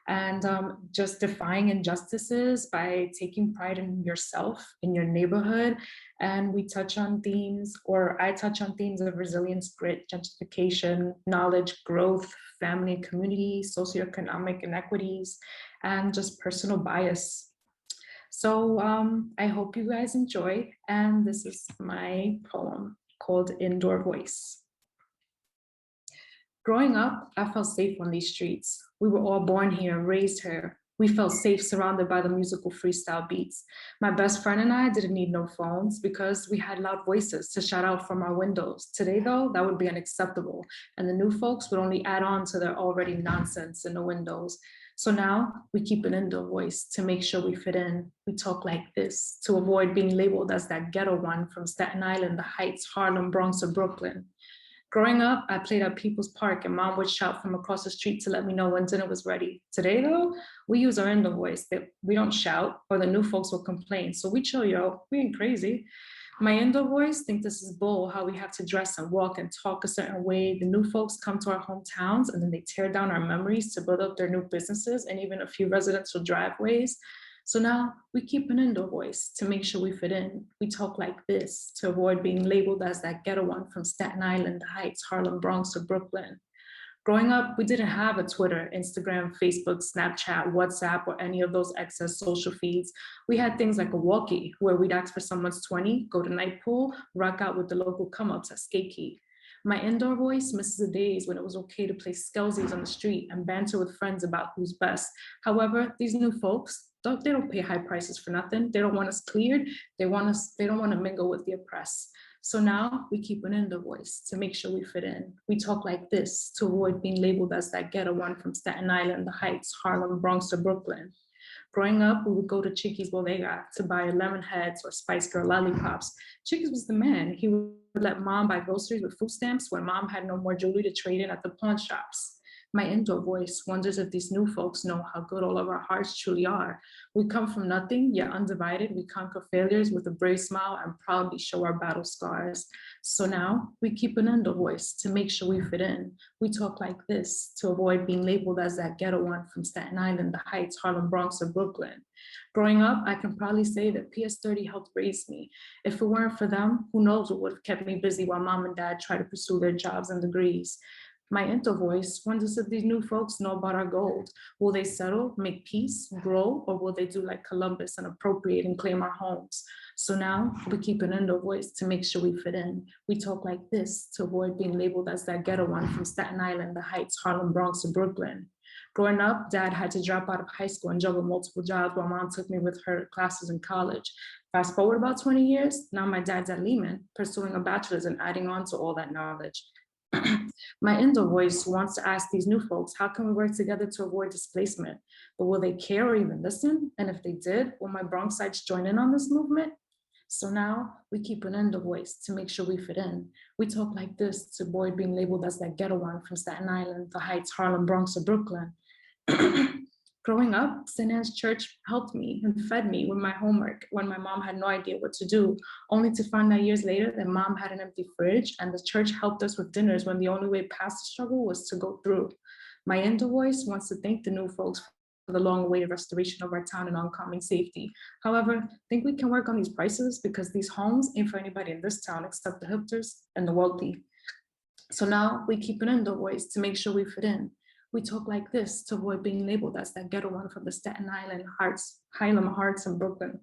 and just defying injustices by taking pride in yourself, in your neighborhood. And we touch on themes, or I touch on themes of resilience, grit, gentrification, knowledge, growth, family and community, socioeconomic inequities, and just personal bias. So I hope you guys enjoy, and this is my poem called Indoor Voice. Growing up, I felt safe on these streets. We were all born here, raised here. We felt safe surrounded by the musical freestyle beats. My best friend and I didn't need no phones because we had loud voices to shout out from our windows. Today, though, that would be unacceptable. And the new folks would only add on to their already nonsense in the windows. So now we keep an indoor voice to make sure we fit in. We talk like this to avoid being labeled as that ghetto one from Staten Island, the Heights, Harlem, Bronx, or Brooklyn. Growing up, I played at People's Park and mom would shout from across the street to let me know when dinner was ready. Today though, we use our indoor voice. We don't shout or the new folks will complain. So we chill, yo, we ain't crazy. My indoor voice think this is bull, how we have to dress and walk and talk a certain way. The new folks come to our hometowns and then they tear down our memories to build up their new businesses and even a few residential driveways. So now we keep an indoor voice to make sure we fit in. We talk like this to avoid being labeled as that ghetto one from Staten Island, the Heights, Harlem, Bronx, or Brooklyn. Growing up, we didn't have a Twitter, Instagram, Facebook, Snapchat, WhatsApp, or any of those excess social feeds. We had things like a walkie, where we'd ask for someone's 20, go to night pool, rock out with the local come-ups at Skate Key. My indoor voice misses the days when it was okay to play skelsies on the street and banter with friends about who's best. However, these new folks, they don't pay high prices for nothing. They don't want us cleared. They don't want to mingle with the oppressed. So now we keep an indoor voice to make sure we fit in. We talk like this to avoid being labeled as that ghetto one from Staten Island, the Heights, Harlem, Bronx, or Brooklyn. Growing up, we would go to Chicky's Bodega to buy lemon heads or Spice Girl lollipops. Chicky's was the man. He would let mom buy groceries with food stamps when mom had no more jewelry to trade in at the pawn shops. My indoor voice wonders if these new folks know how good all of our hearts truly are. We come from nothing, yet undivided. We conquer failures with a brave smile and proudly show our battle scars. So now we keep an indoor voice to make sure we fit in. We talk like this to avoid being labeled as that ghetto one from Staten Island, the Heights, Harlem, Bronx, or Brooklyn. Growing up, I can proudly say that PS30 helped raise me. If it weren't for them, who knows what would have kept me busy while mom and dad try to pursue their jobs and degrees. My indoor voice wonders if these new folks know about our gold. Will they settle, make peace, grow, or will they do like Columbus and appropriate and claim our homes? So now we keep an indoor voice to make sure we fit in. We talk like this to avoid being labeled as that ghetto one from Staten Island, the Heights, Harlem, Bronx, or Brooklyn. Growing up, dad had to drop out of high school and juggle multiple jobs while mom took me with her classes in college. Fast forward about 20 years, now my dad's at Lehman, pursuing a bachelor's and adding on to all that knowledge. My indoor voice wants to ask these new folks, how can we work together to avoid displacement? But will they care or even listen? And if they did, will my Bronxites join in on this movement? So now we keep an indoor voice to make sure we fit in. We talk like this to avoid being labeled as that ghetto one from Staten Island, the Heights, Harlem, Bronx, or Brooklyn. Growing up, St. Anne's Church helped me and fed me with my homework when my mom had no idea what to do, only to find out years later that mom had an empty fridge and the church helped us with dinners when the only way past the struggle was to go through. My indoor voice wants to thank the new folks for the long-awaited restoration of our town and oncoming safety. However, I think we can work on these prices because these homes ain't for anybody in this town except the hipsters and the wealthy. So now we keep an indoor voice to make sure we fit in. We talk like this to avoid being labeled as that ghetto one from the Staten Island, Harlem, Hearts, and Brooklyn.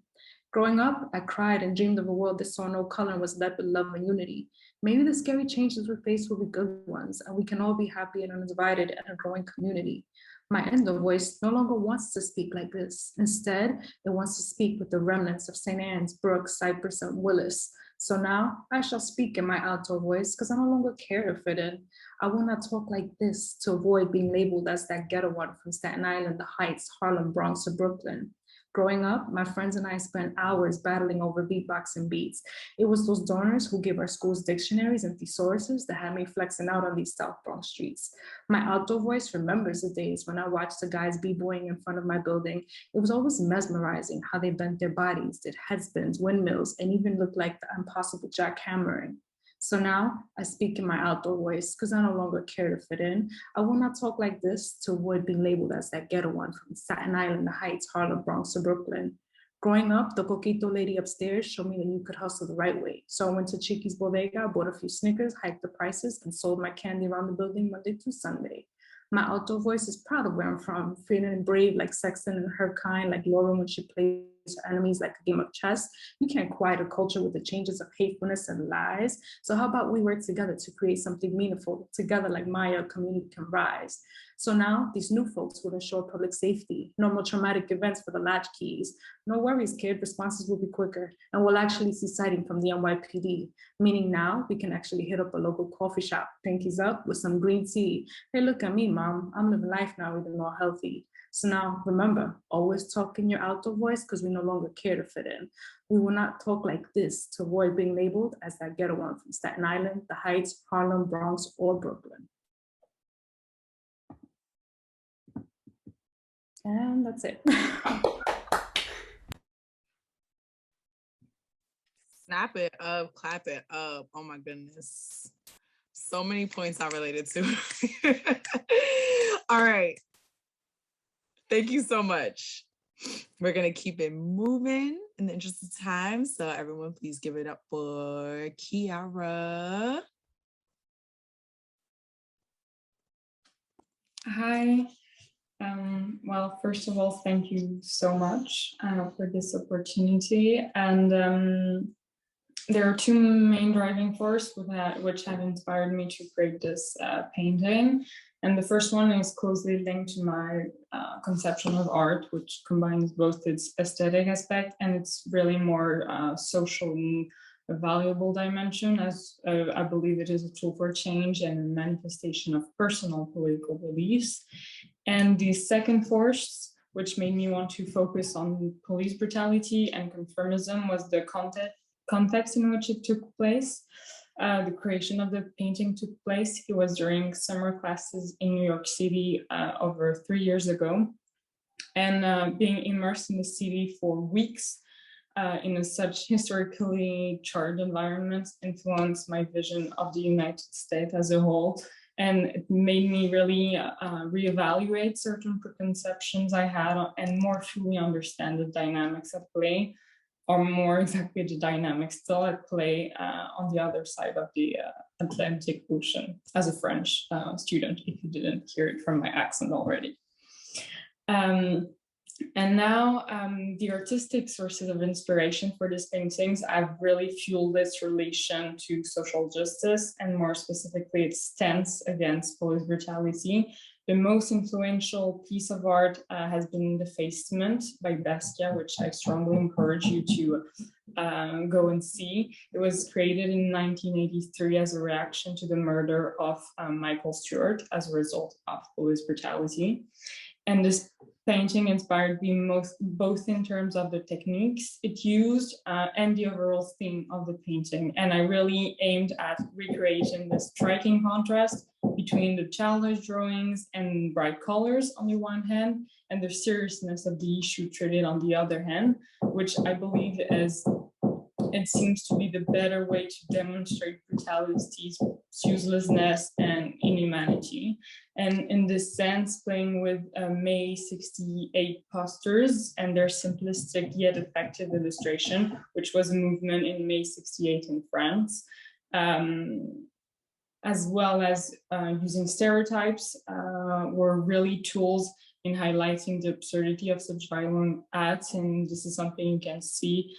Growing up, I cried and dreamed of a world that saw no color and was led with love and unity. Maybe the scary changes we face will be good ones, and we can all be happy and undivided in a growing community. My indoor voice no longer wants to speak like this. Instead, it wants to speak with the remnants of St. Anne's, Brooks, Cypress, and Willis. So now I shall speak in my outdoor voice because I no longer care to fit in. I will not talk like this to avoid being labeled as that ghetto one from Staten Island, the Heights, Harlem, Bronx, or Brooklyn. Growing up, my friends and I spent hours battling over beatboxing beats. It was those donors who gave our schools dictionaries and thesauruses that had me flexing out on these South Bronx streets. My outdoor voice remembers the days when I watched the guys b-boying in front of my building. It was always mesmerizing how they bent their bodies, did headspins, windmills, and even looked like the impossible jackhammering. So now I speak in my outdoor voice because I no longer care to fit in. I will not talk like this to avoid being labeled as that ghetto one from Staten Island, the Heights, Harlem, Bronx, or Brooklyn. Growing up, the coquito lady upstairs showed me that you could hustle the right way. So I went to Chiqui's Bodega, bought a few Snickers, hiked the prices, and sold my candy around the building Monday through Sunday. My outdoor voice is proud of where I'm from, feeling and brave like Sexton and her kind, like Laura when she plays her enemies like a game of chess. You can't quiet a culture with the changes of hatefulness and lies. So how about we work together to create something meaningful? Together like Maya, community can rise. So now these new folks will ensure public safety, no more traumatic events for the latchkeys. No worries, kid, responses will be quicker and we'll actually see sighting from the NYPD, meaning now we can actually hit up a local coffee shop, pinkies up with some green tea. Hey, look at me, mom, I'm living life now even more healthy. So now remember, always talk in your outdoor voice because we no longer care to fit in. We will not talk like this to avoid being labeled as that ghetto one from Staten Island, the Heights, Harlem, Bronx, or Brooklyn. And that's it. Snap it up, clap it up. Oh my goodness. So many points I related to. All right. Thank you so much. We're going to keep it moving in the interest of time. So everyone, please give it up for Kiara. Hi. Well, first of all, thank you so much for this opportunity. And there are two main driving forces which have inspired me to create this painting. And the first one is closely linked to my conception of art, which combines both its aesthetic aspect and its really more socially valuable dimension, as I believe it is a tool for change and a manifestation of personal political beliefs. And the second force, which made me want to focus on police brutality and conformism, was the context in which it took place. The creation of the painting took place. It was during summer classes in New York City over 3 years ago. And being immersed in the city for weeks in such historically charged environments influenced my vision of the United States as a whole. And it made me really reevaluate certain preconceptions I had and more fully understand the dynamics at play, or more exactly the dynamics still at play on the other side of the Atlantic Ocean as a French student, if you didn't hear it from my accent already. And now the artistic sources of inspiration for these paintings have really fueled its relation to social justice and more specifically its stance against police brutality. The most influential piece of art has been The Facement by Basquiat, which I strongly encourage you to go and see. It was created in 1983 as a reaction to the murder of Michael Stewart as a result of police brutality. And this painting inspired me both in terms of the techniques it used and the overall theme of the painting. And I really aimed at recreating the striking contrast between the childish drawings and bright colors on the one hand, and the seriousness of the issue treated on the other hand, which I believe it seems to be the better way to demonstrate brutality's uselessness and inhumanity. And in this sense, playing with May 68 posters and their simplistic yet effective illustration, which was a movement in May 68 in France, as well as using stereotypes, were really tools in highlighting the absurdity of such violent acts. And this is something you can see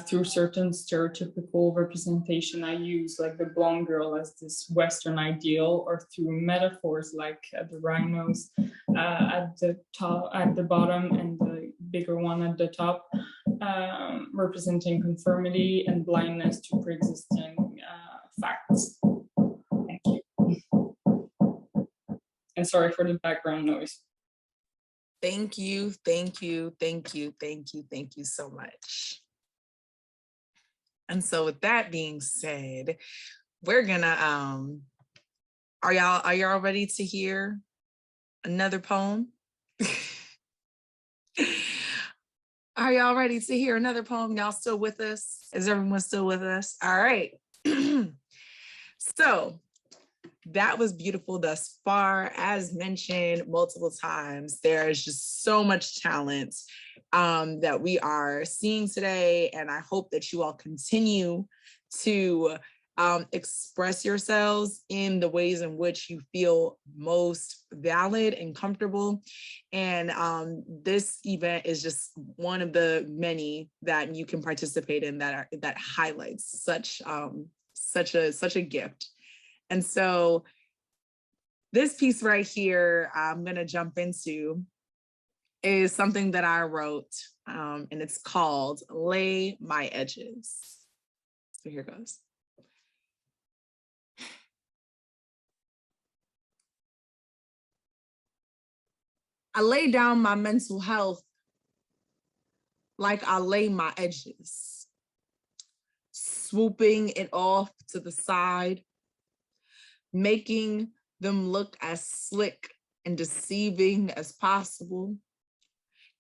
through certain stereotypical representation I use, like the blonde girl as this Western ideal, or through metaphors like the rhinos at the top, at the bottom, and the bigger one at the top, representing conformity and blindness to pre-existing facts. Thank you. And sorry for the background noise. Thank you, thank you, thank you, thank you, thank you so much. And so with that being said, we're gonna, are y'all ready to hear another poem? Are y'all ready to hear another poem? Y'all still with us? Is everyone still with us? All right. So that was beautiful thus far. As mentioned multiple times, there is just so much talent that we are seeing today. And I hope that you all continue to express yourselves in the ways in which you feel most valid and comfortable. And this event is just one of the many that you can participate in that highlights such a gift. And so this piece right here, I'm gonna jump into, is something that I wrote, and it's called Lay My Edges. So here goes. I lay down my mental health like I lay my edges, swooping it off to the side, making them look as slick and deceiving as possible.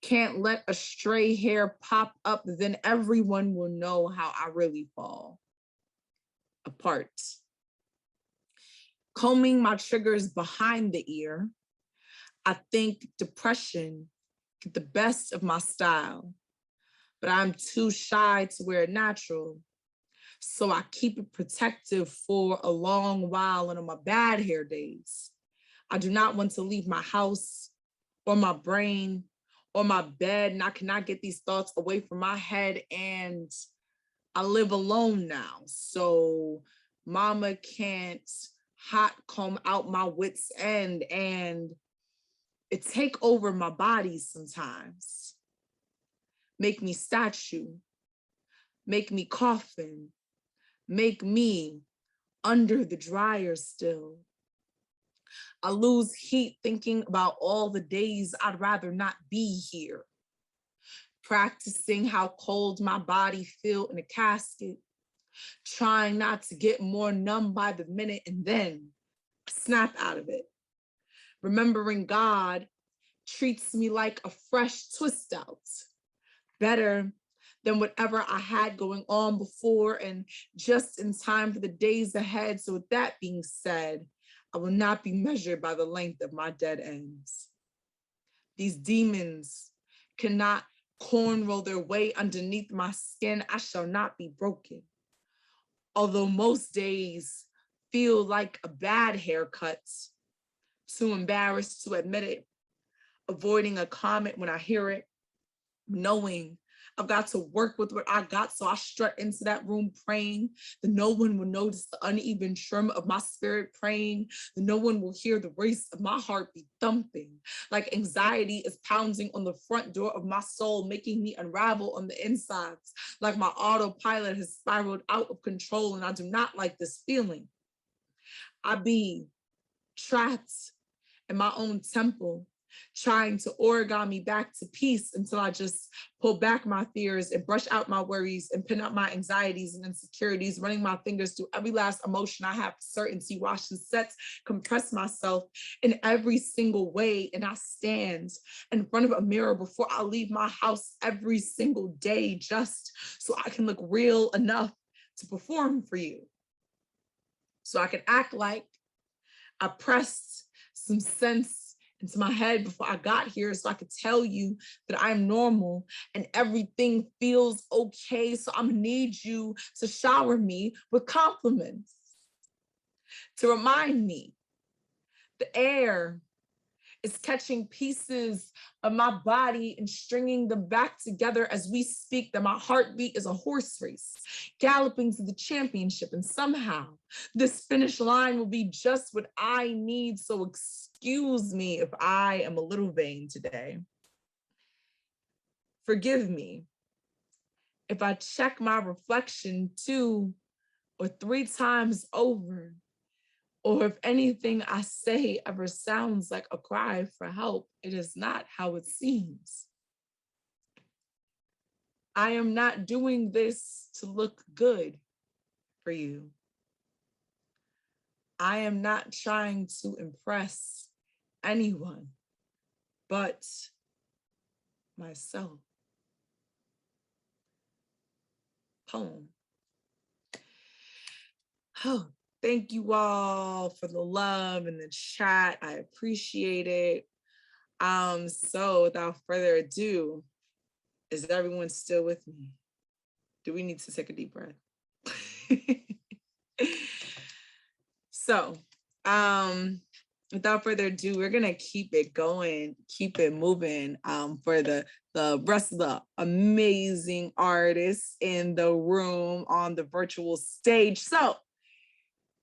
Can't let a stray hair pop up, then everyone will know how I really fall apart. Combing my triggers behind the ear, I think depression get the best of my style, but I'm too shy to wear it natural. So I keep it protective for a long while, and on my bad hair days, I do not want to leave my house or my brain or my bed, and I cannot get these thoughts away from my head, and I live alone now. So mama can't hot comb out my wits end, and it take over my body sometimes. Make me statue, make me coffin, make me under the dryer still. I lose heat thinking about all the days I'd rather not be here. Practicing how cold my body feel in a casket, trying not to get more numb by the minute, and then snap out of it. Remembering God treats me like a fresh twist out, better than whatever I had going on before, and just in time for the days ahead. So with that being said, I will not be measured by the length of my dead ends. These demons cannot cornrow their way underneath my skin. I shall not be broken. Although most days feel like a bad haircut, too embarrassed to admit it, avoiding a comment when I hear it, knowing I've got to work with what I got, so I strut into that room praying that no one will notice the uneven trim of my spirit, praying that no one will hear the race of my heartbeat thumping, like anxiety is pounding on the front door of my soul, making me unravel on the insides, like my autopilot has spiraled out of control, and I do not like this feeling. I be trapped in my own temple, trying to origami back to peace until I just pull back my fears and brush out my worries and pin up my anxieties and insecurities, running my fingers through every last emotion I have, certainty, wash and sets, compress myself in every single way. And I stand in front of a mirror before I leave my house every single day, just so I can look real enough to perform for you. So I can act like I pressed some sense into my head before I got here, so I could tell you that I'm normal and everything feels okay. So I'm gonna need you to shower me with compliments, to remind me the air is catching pieces of my body and stringing them back together as we speak, that my heartbeat is a horse race, galloping to the championship. And somehow this finish line will be just what I need. So excuse me if I am a little vain today. Forgive me if I check my reflection 2 or 3 times over, or if anything I say ever sounds like a cry for help. It is not how it seems. I am not doing this to look good for you. I am not trying to impress anyone but myself. Poem. Oh, Thank you all for the love in the chat. I appreciate it. So without further ado, is everyone still with me? Do we need to take a deep breath? So, without further ado, we're gonna keep it going, keep it moving for the rest of the amazing artists in the room on the virtual stage. So,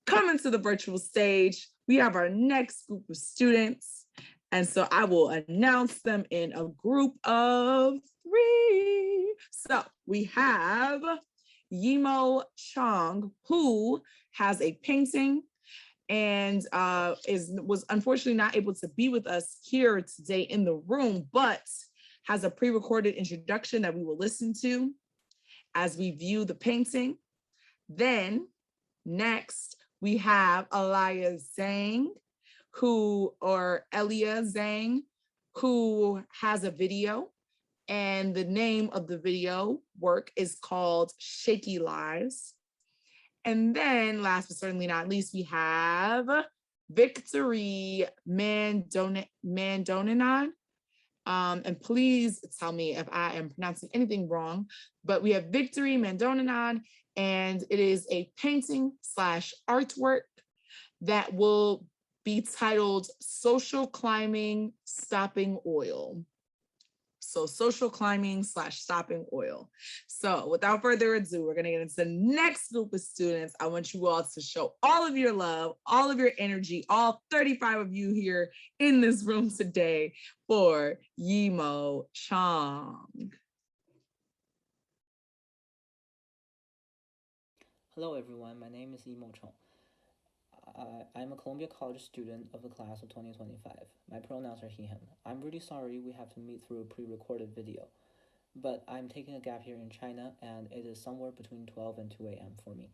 coming to the virtual stage, we have our next group of students. And so I will announce them in a group of 3. So we have Emo Chong, who has a painting and was unfortunately not able to be with us here today in the room, but has a pre-recorded introduction that we will listen to as we view the painting. Then next, we have Elia Zhang, who has a video, and the name of the video work is called Shaky Lies. And then last but certainly not least, we have Victory Mandoninan. And please tell me if I am pronouncing anything wrong, but we have Victory Mandoninan, and it is a painting / artwork that will be titled Social Climbing Stopping Oil. So social climbing / stopping oil. So without further ado, we're gonna get into the next group of students. I want you all to show all of your love, all of your energy, all 35 of you here in this room today for Emo Chong. Hello everyone, my name is Emo Chong. I'm a Columbia College student of the class of 2025. My pronouns are he, him. I'm really sorry we have to meet through a pre-recorded video, but I'm taking a gap here in China and it is somewhere between 12 and 2 a.m. for me.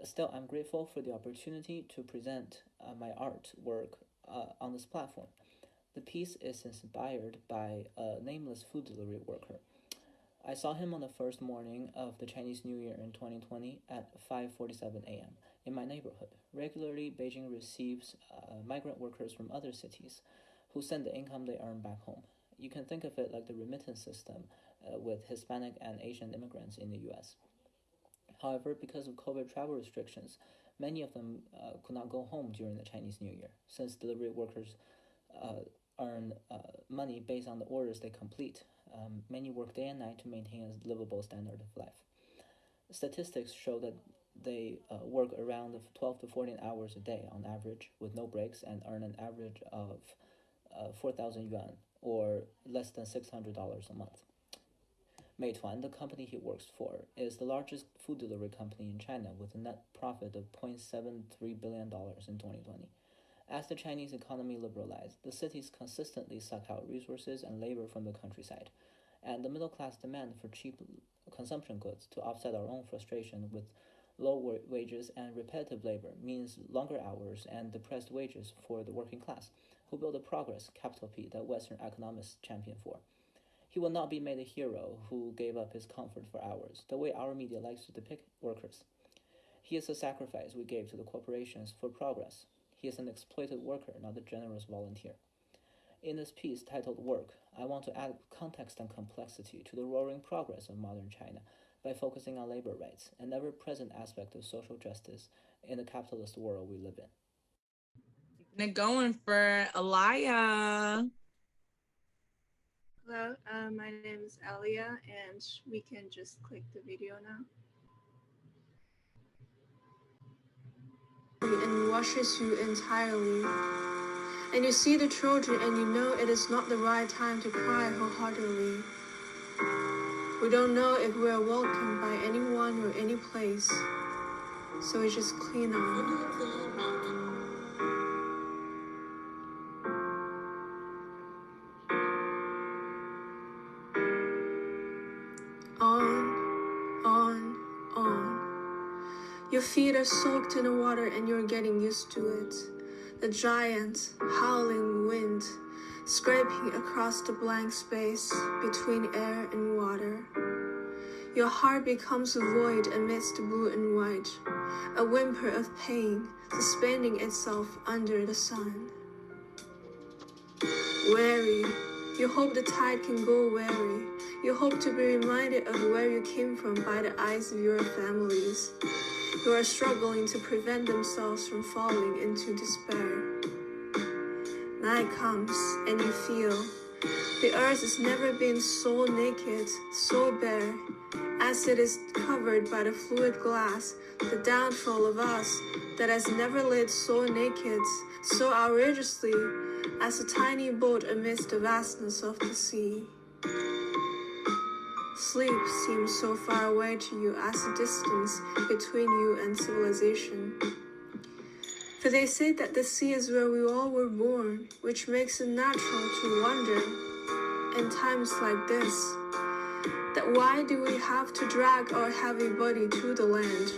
Still, I'm grateful for the opportunity to present my artwork on this platform. The piece is inspired by a nameless food delivery worker. I saw him on the first morning of the Chinese New Year in 2020 at 5:47 a.m. in my neighborhood. Regularly, Beijing receives migrant workers from other cities who send the income they earn back home. You can think of it like the remittance system with Hispanic and Asian immigrants in the US. However, because of COVID travel restrictions, many of them could not go home during the Chinese New Year, since delivery workers earn money based on the orders they complete. Many work day and night to maintain a livable standard of life. Statistics show that they work around 12 to 14 hours a day on average with no breaks and earn an average of 4,000 yuan or less than $600 a month. Meituan, the company he works for, is the largest food delivery company in China with a net profit of $0.73 billion in 2020. As the Chinese economy liberalized, the cities consistently suck out resources and labor from the countryside, and the middle class demand for cheap consumption goods to offset our own frustration with low wages and repetitive labor means longer hours and depressed wages for the working class, who build the progress, capital P, that Western economists champion for. He will not be made a hero who gave up his comfort for hours, the way our media likes to depict workers. He is a sacrifice we gave to the corporations for progress. He is an exploited worker, not a generous volunteer. In this piece titled Work, I want to add context and complexity to the roaring progress of modern China by focusing on labor rights, an ever-present aspect of social justice in the capitalist world we live in. Keeping it going for Elia. Hello, my name is Elia, and we can just click the video now. And washes you entirely. And you see the children and you know it is not the right time to cry wholeheartedly. We don't know if we are welcomed by anyone or any place, so we just clean on. Your feet are soaked in the water and you're getting used to it. The giant, howling wind, scraping across the blank space between air and water. Your heart becomes a void amidst the blue and white, a whimper of pain suspending itself under the sun. Weary, you hope the tide can go weary. You hope to be reminded of where you came from by the eyes of your families, who are struggling to prevent themselves from falling into despair. Night comes and you feel the earth has never been so naked, so bare, as it is covered by the fluid glass, the downfall of us that has never laid so naked, so outrageously, as a tiny boat amidst the vastness of the sea. Sleep seems so far away to you as the distance between you and civilization. For they say that the sea is where we all were born, which makes it natural to wonder, in times like this, that why do we have to drag our heavy body to the land,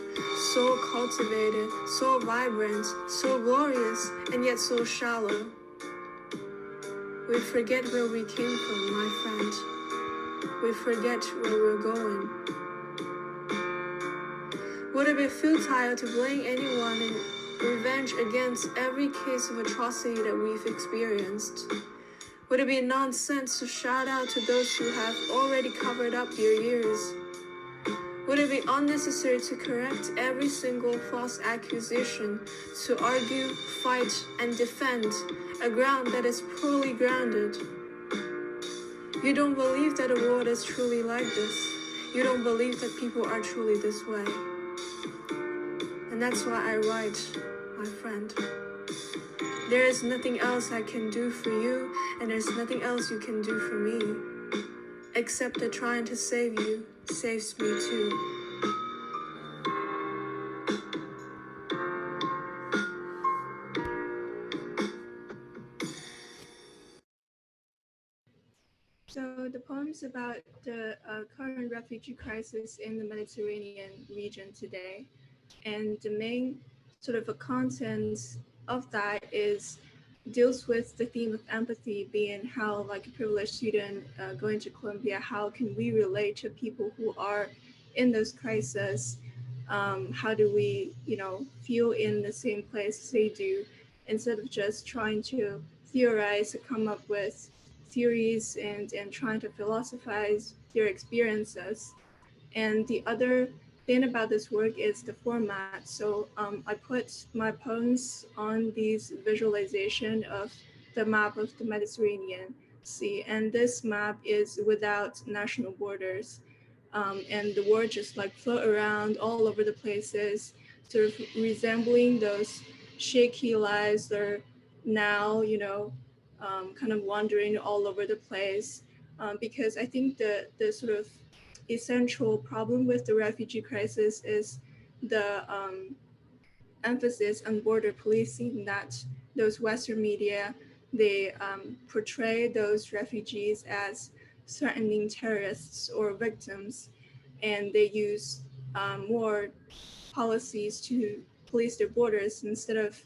so cultivated, so vibrant, so glorious, and yet so shallow? We forget where we came from, my friend. We forget where we're going. Would it be futile to blame anyone in revenge against every case of atrocity that we've experienced? Would it be nonsense to shout out to those who have already covered up their ears? Would it be unnecessary to correct every single false accusation, to argue, fight, and defend a ground that is poorly grounded? You don't believe that the world is truly like this. You don't believe that people are truly this way. And that's why I write, my friend. There is nothing else I can do for you, and there's nothing else you can do for me, except that trying to save you saves me too. So the poem's about the current refugee crisis in the Mediterranean region today. And the main sort of a content of that deals with the theme of empathy, being how, like a privileged student going to Colombia, how can we relate to people who are in those crises? How do we, feel in the same place they do, instead of just trying to theorize or come up with theories and trying to philosophize their experiences. And the other thing about this work is the format. So I put my poems on these visualization of the map of the Mediterranean Sea. And this map is without national borders. And the words just like float around all over the places, sort of resembling those shaky lives that are now, kind of wandering all over the place. Because I think the sort of essential problem with the refugee crisis is the emphasis on border policing, that those Western media, they portray those refugees as threatening terrorists or victims, and they use more policies to police their borders instead of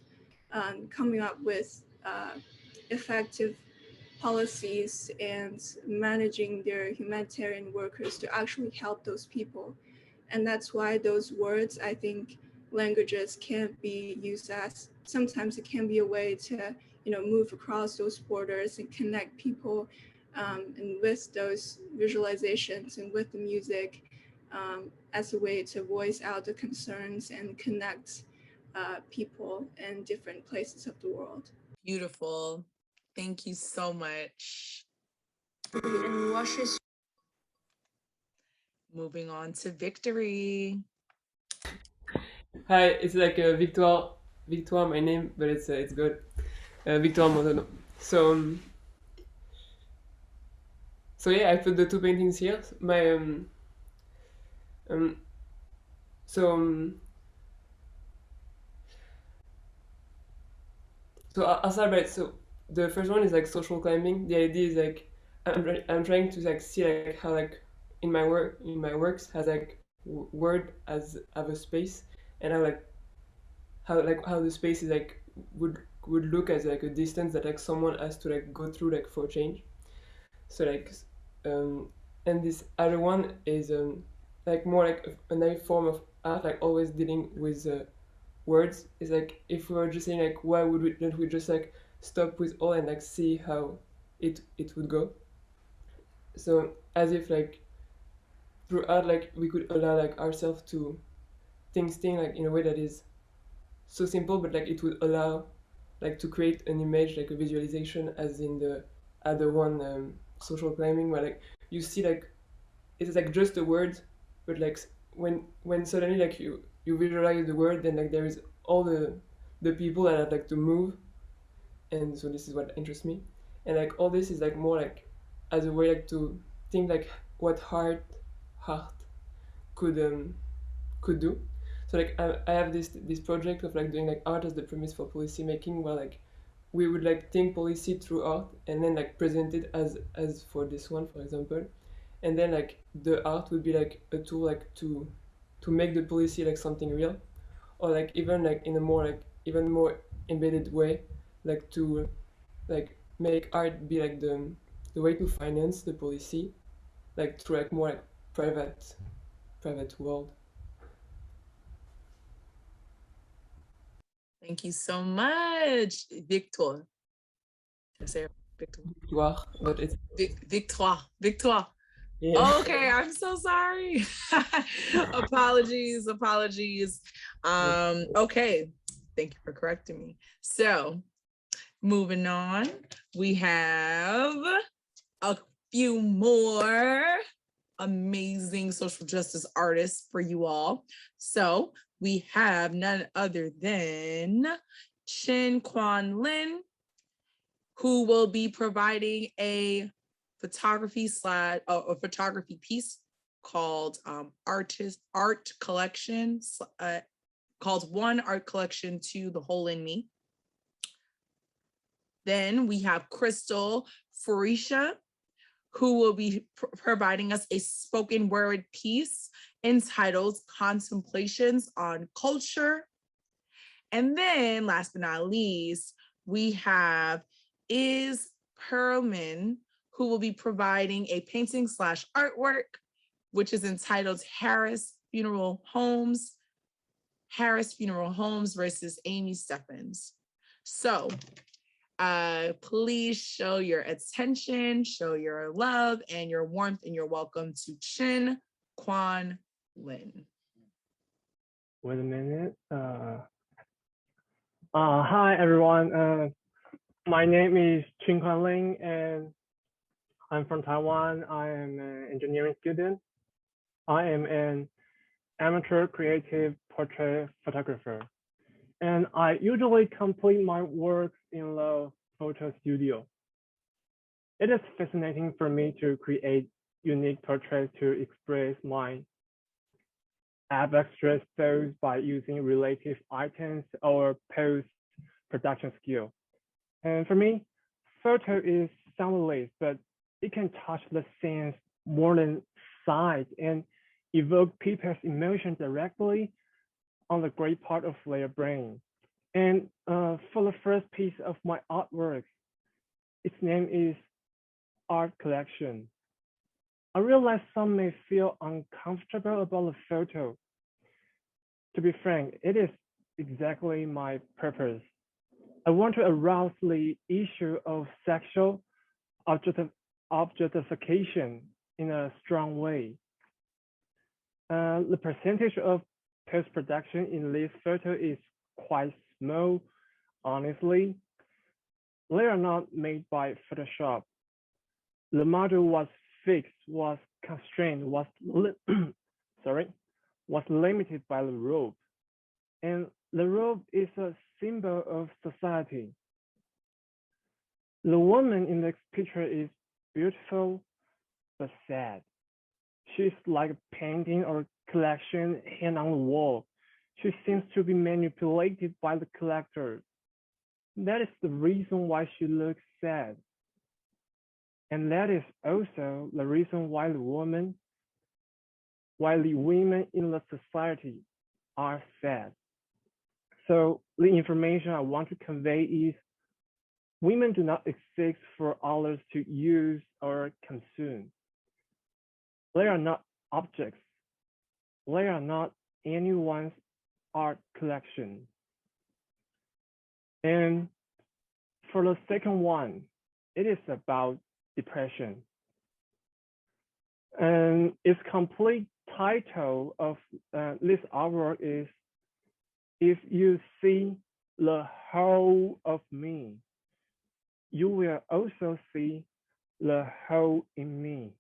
coming up with effective policies and managing their humanitarian workers to actually help those people. And that's why those words, I think, languages can't be used as, sometimes it can be a way to, move across those borders and connect people, and with those visualizations and with the music, as a way to voice out the concerns and connect people in different places of the world. Beautiful. Thank you so much. And washes. Moving on to Victory. Hi, it's like Victoire, my name, but it's good. Victoire Montano. So yeah, I put the two paintings here. So I'll start by, so the first one is like social climbing. The idea is like I'm trying to like see like how like in my works has like word as have a space, and how the space is like would look as like a distance that like someone has to like go through like for change. So like and this other one is like more like another form of art like always dealing with words. It's like if we were just saying like why don't we just like stop with all and like see how it would go. So as if like through art like we could allow like ourselves to think like in a way that is so simple, but like it would allow like to create an image, like a visualization, as in the other one, social climbing, where like you see like it's like just a word, but like when suddenly like you visualize the word, then like there is all the people that have like to move, and so this is what interests me, and like all this is like more like as a way like to think like what heart could do. So like I have this project of like doing like art as the premise for policy making, where like we would like think policy through art and then like present it as for this one, for example, and then like the art would be like a tool like to make the policy like something real, or like even like in a more like even more embedded way, like to like make art be like the way to finance the policy, like through like more like private world. Thank you so much, Victor. Did I say it? Victor? Victoire, but it's Victoire. Yeah. Okay, I'm so sorry. apologies. Okay, thank you for correcting me. So moving on, we have a few more amazing social justice artists for you all. So we have none other than Chin Kwan Lin, who will be providing a photography piece called art collection, called One Art Collection to the Hole in Me. Then we have Crystal Furisha, who will be providing us a spoken word piece entitled Contemplations on Culture. And then last but not least, we have Is Perlman, who will be providing a painting / artwork, which is entitled Harris Funeral Homes versus Amy Stephens. So please show your attention, show your love and your warmth and your welcome to Chin Kwan Lin. Wait a minute. Hi everyone. My name is Chin Kwan Lin and I'm from Taiwan. I am an engineering student. I am an amateur creative portrait photographer. And I usually complete my work in the photo studio. It is fascinating for me to create unique portraits to express my abstract thoughts by using relative items or post-production skill. And for me, photo is soundless, but it can touch the sense more than sight and evoke people's emotion directly on the great part of their brain. And for the first piece of my artwork, its name is Art Collection. I realize some may feel uncomfortable about the photo. To be frank, it is exactly my purpose. I want to arouse the issue of sexual objectification in a strong way. The percentage of post-production in this photo is quite small, honestly. They are not made by Photoshop. The model was fixed, was constrained, was limited by the robe. And the robe is a symbol of society. The woman in this picture is beautiful, but sad. She's like a painting or collection hanging on the wall. She seems to be manipulated by the collector. That is the reason why she looks sad. And that is also the reason why the women in the society are sad. So the information I want to convey is women do not exist for others to use or consume. They are not objects. They are not anyone's art collection. And for the second one, it is about depression. And its complete title of this artwork is "If You See the Whole of Me, you will also see the whole in me."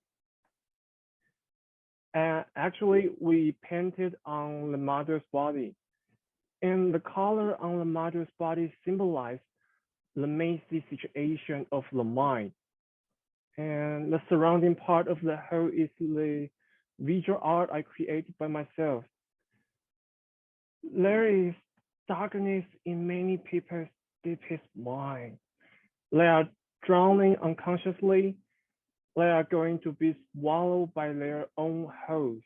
And actually, we painted on the mother's body, and the color on the mother's body symbolized the messy situation of the mind. And the surrounding part of the whole is the visual art I created by myself. There is darkness in many people's deepest mind. They are drowning unconsciously. They are going to be swallowed by their own holes.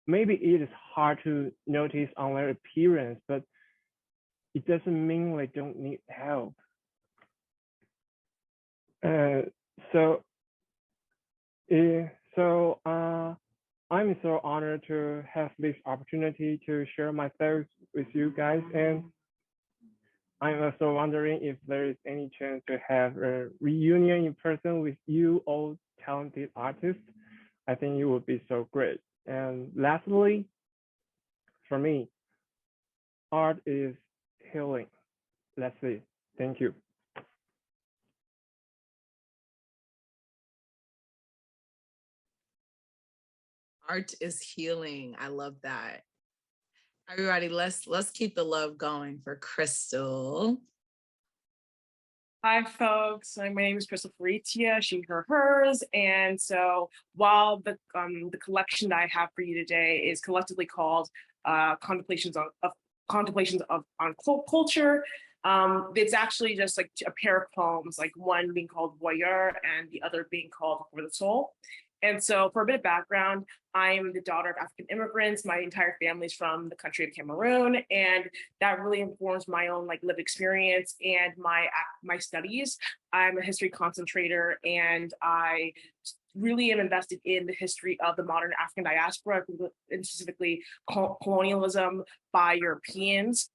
Maybe it is hard to notice on their appearance, but it doesn't mean they don't need help. I'm so honored to have this opportunity to share my thoughts with you guys, and I'm also wondering if there is any chance to have a reunion in person with you all talented artists. I think it would be so great. And lastly, for me, art is healing. That's it. Thank you. Art is healing. I love that. Everybody, let's keep the love going for Crystal. Hi, folks. My name is Crystal Faritia, she, her, hers. And so while the collection that I have for you today is collectively called Contemplations on Culture, it's actually just like a pair of poems, like one being called Voyeur and the other being called For the Soul. And so for a bit of background, I am the daughter of African immigrants. My entire family is from the country of Cameroon, and that really informs my own like lived experience and my studies. I'm a history concentrator, and I really am invested in the history of the modern African diaspora, and specifically colonialism by Europeans.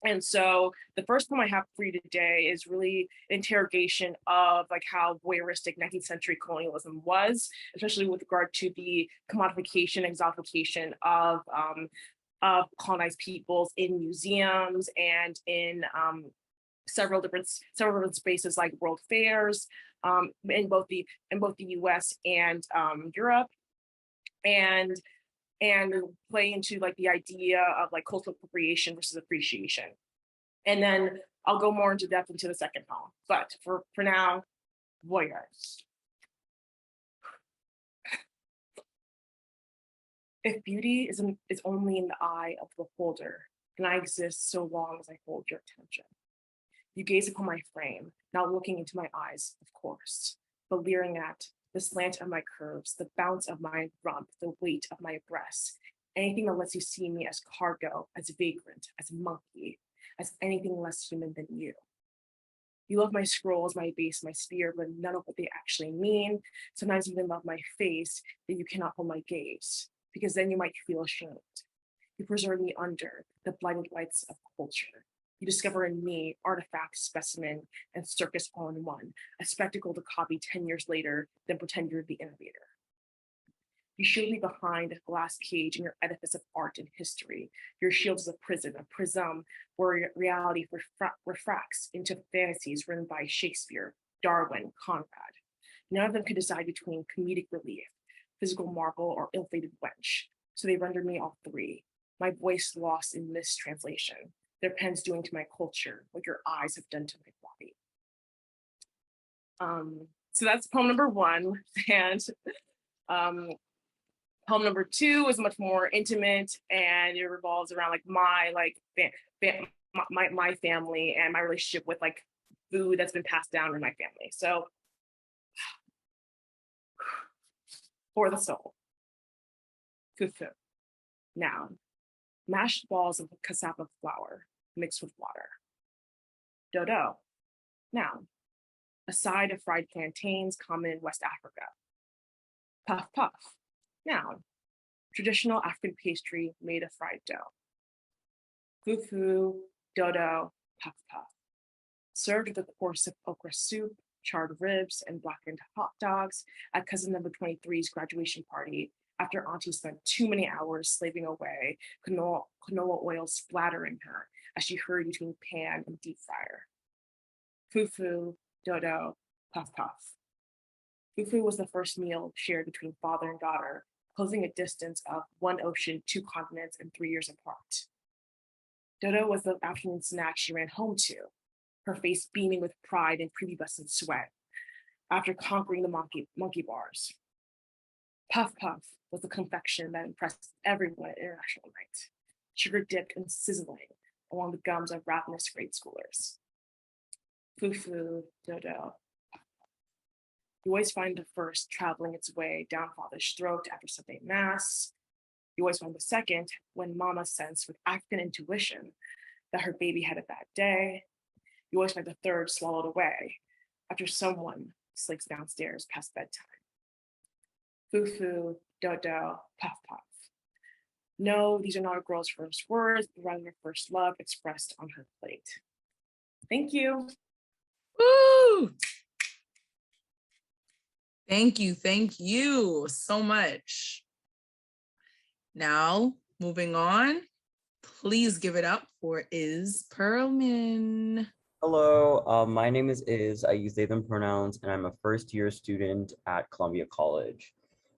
And so the first poem I have for you today is really interrogation of like how voyeuristic 19th century colonialism was, especially with regard to the commodification, exotification of colonized peoples in museums and in several different spaces like world fairs in both the US and Europe. And play into like the idea of like cultural appropriation versus appreciation. And then I'll go more into depth into the second poem. But for now, voyeurs. If beauty is only in the eye of the beholder, then I exist so long as I hold your attention. You gaze upon my frame, not looking into my eyes, of course, but leering at the slant of my curves, the bounce of my rump, the weight of my breasts, anything that lets you see me as cargo, as vagrant, as monkey, as anything less human than you. You love my scrolls, my base, my spear, but none of what they actually mean. Sometimes even love my face, that you cannot hold my gaze, because then you might feel ashamed. You preserve me under the blinded lights of culture. You discover in me artifact, specimen, and circus all in one, a spectacle to copy 10 years later, then pretend you're the innovator. You shield me behind a glass cage in your edifice of art and history. Your shield is a prison, a prism where reality refracts into fantasies written by Shakespeare, Darwin, Conrad. None of them could decide between comedic relief, physical marvel, or ill-fated wench. So they rendered me all three. My voice lost in mistranslation. Their pens doing to my culture what your eyes have done to my body. So that's poem number one. And poem number two is much more intimate, and it revolves around like my family and my relationship with like food that's been passed down in my family. So For the Soul. Fufu. Noun. Mashed balls of cassava flour mixed with water. Dodo. Noun. A side of fried plantains common in West Africa. Puff puff. Noun. traditional African pastry made of fried dough. Fufu, dodo, puff puff. Served with a course of okra soup, charred ribs, and blackened hot dogs at cousin number 23's graduation party after Auntie spent too many hours slaving away, canola oil splattering her as she hurried between pan and deep fryer. Fufu, dodo, puff puff. Fufu was the first meal shared between father and daughter, closing a distance of 1 ocean, 2 continents, and 3 years apart. Dodo was the afternoon snack she ran home to, her face beaming with pride and prepubescent sweat after conquering the monkey bars. Puff Puff was the confection that impressed everyone at International Night, sugar dipped and sizzling along the gums of ravenous grade schoolers. Fufu, dodo. You always find the first traveling its way down father's throat after Sunday Mass. You always find the second when mama sensed with African intuition that her baby had a bad day. You always find the third swallowed away after someone sleeps downstairs past bedtime. Fufu, dodo, puff puff. No, these are not a girl's first words, but rather her first love expressed on her plate. Thank you. Woo! Thank you so much. Now, moving on, please give it up for Iz Perlman. Hello, my name is Iz. I use they, them pronouns, and I'm a first-year student at Columbia College.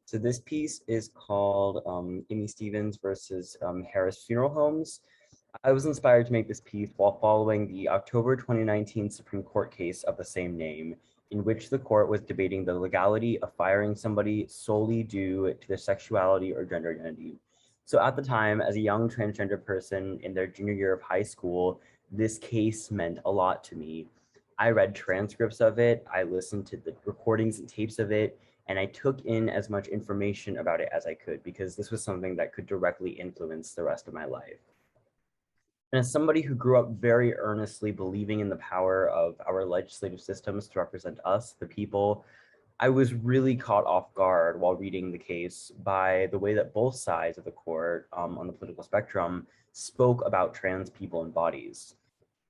So this piece is called Amy Stevens versus Harris Funeral Homes. I was inspired to make this piece while following the October 2019 Supreme Court case of the same name, in which the court was debating the legality of firing somebody solely due to their sexuality or gender identity. So at the time, as a young transgender person in their junior year of high school, this case meant a lot to me. I read transcripts of it, I listened to the recordings and tapes of it, and I took in as much information about it as I could because this was something that could directly influence the rest of my life. And as somebody who grew up very earnestly believing in the power of our legislative systems to represent us, the people, I was really caught off guard while reading the case by the way that both sides of the court on the political spectrum spoke about trans people and bodies.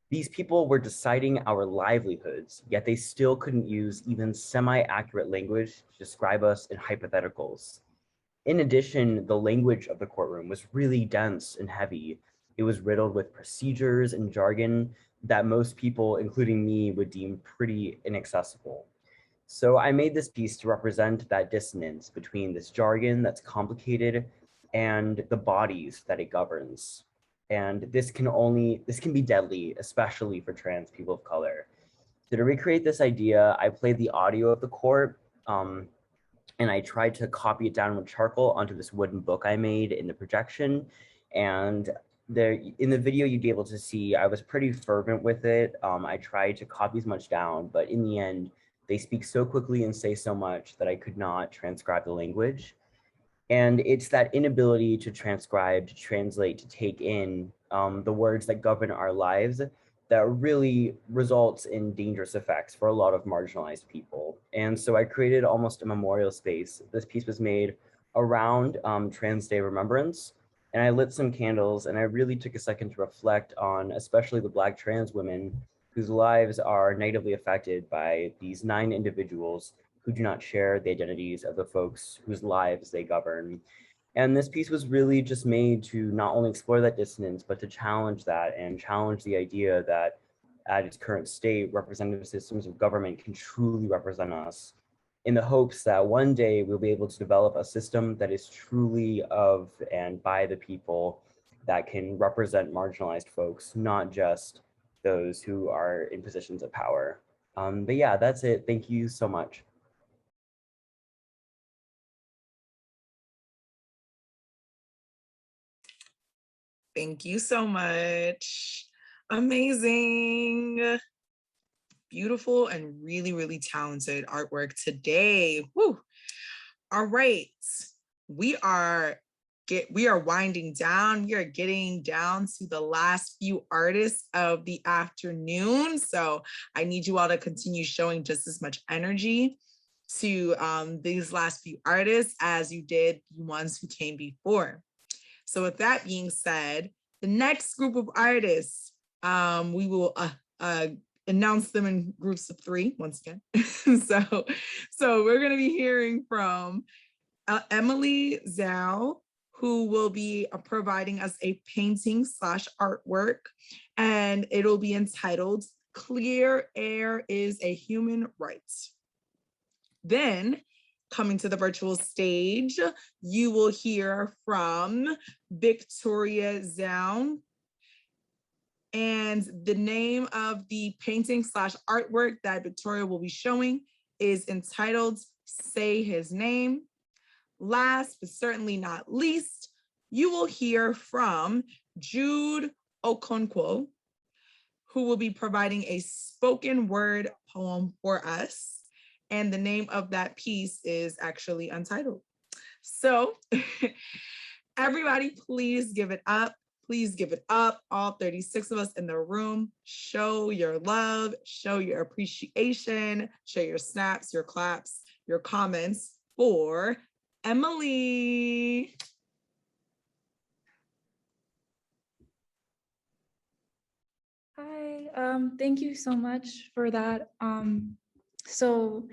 These people were deciding our livelihoods, yet they still couldn't use even semi-accurate language to describe us in hypotheticals. In addition, the language of the courtroom was really dense and heavy. It was riddled with procedures and jargon that most people, including me, would deem pretty inaccessible. So I made this piece to represent that dissonance between this jargon that's complicated and the bodies that it governs. And this can be deadly, especially for trans people of color. So to recreate this idea, I played the audio of the court, and I tried to copy it down with charcoal onto this wooden book I made in the projection. And there, in the video, you'd be able to see I was pretty fervent with it. I tried to copy as much down, but in the end, they speak so quickly and say so much that I could not transcribe the language. And it's that inability to transcribe, to translate, to take in the words that govern our lives that really results in dangerous effects for a lot of marginalized people. And so I created almost a memorial space. This piece was made around Trans Day Remembrance, and I lit some candles, and I really took a second to reflect on especially the Black trans women whose lives are negatively affected by these 9 individuals who do not share the identities of the folks whose lives they govern. And this piece was really just made to not only explore that dissonance, but to challenge that and challenge the idea that at its current state, representative systems of government can truly represent us, in the hopes that one day we'll be able to develop a system that is truly of and by the people that can represent marginalized folks, not just those who are in positions of power. But yeah, that's it. Thank you so much. Thank you so much. Amazing. Beautiful and really, really talented artwork today. Woo. All right. We are winding down. We are getting down to the last few artists of the afternoon. So I need you all to continue showing just as much energy. to these last few artists as you did the ones who came before. So with that being said, the next group of artists, we will announce them in groups of 3 once again. so we're going to be hearing from Emily Zhao, who will be providing us a painting / artwork, and it'll be entitled Clear Air is a Human Right. Then, coming to the virtual stage, you will hear from Victoria Zhao. And the name of the painting / artwork that Victoria will be showing is entitled Say His Name. Last but certainly not least, you will hear from Jude Okonkwo, who will be providing a spoken word poem for us. And the name of that piece is actually Untitled. So everybody, please give it up. Please give it up. All 36 of us in the room, show your love, show your appreciation, show your snaps, your claps, your comments for Emily. Hi, thank you so much for that. So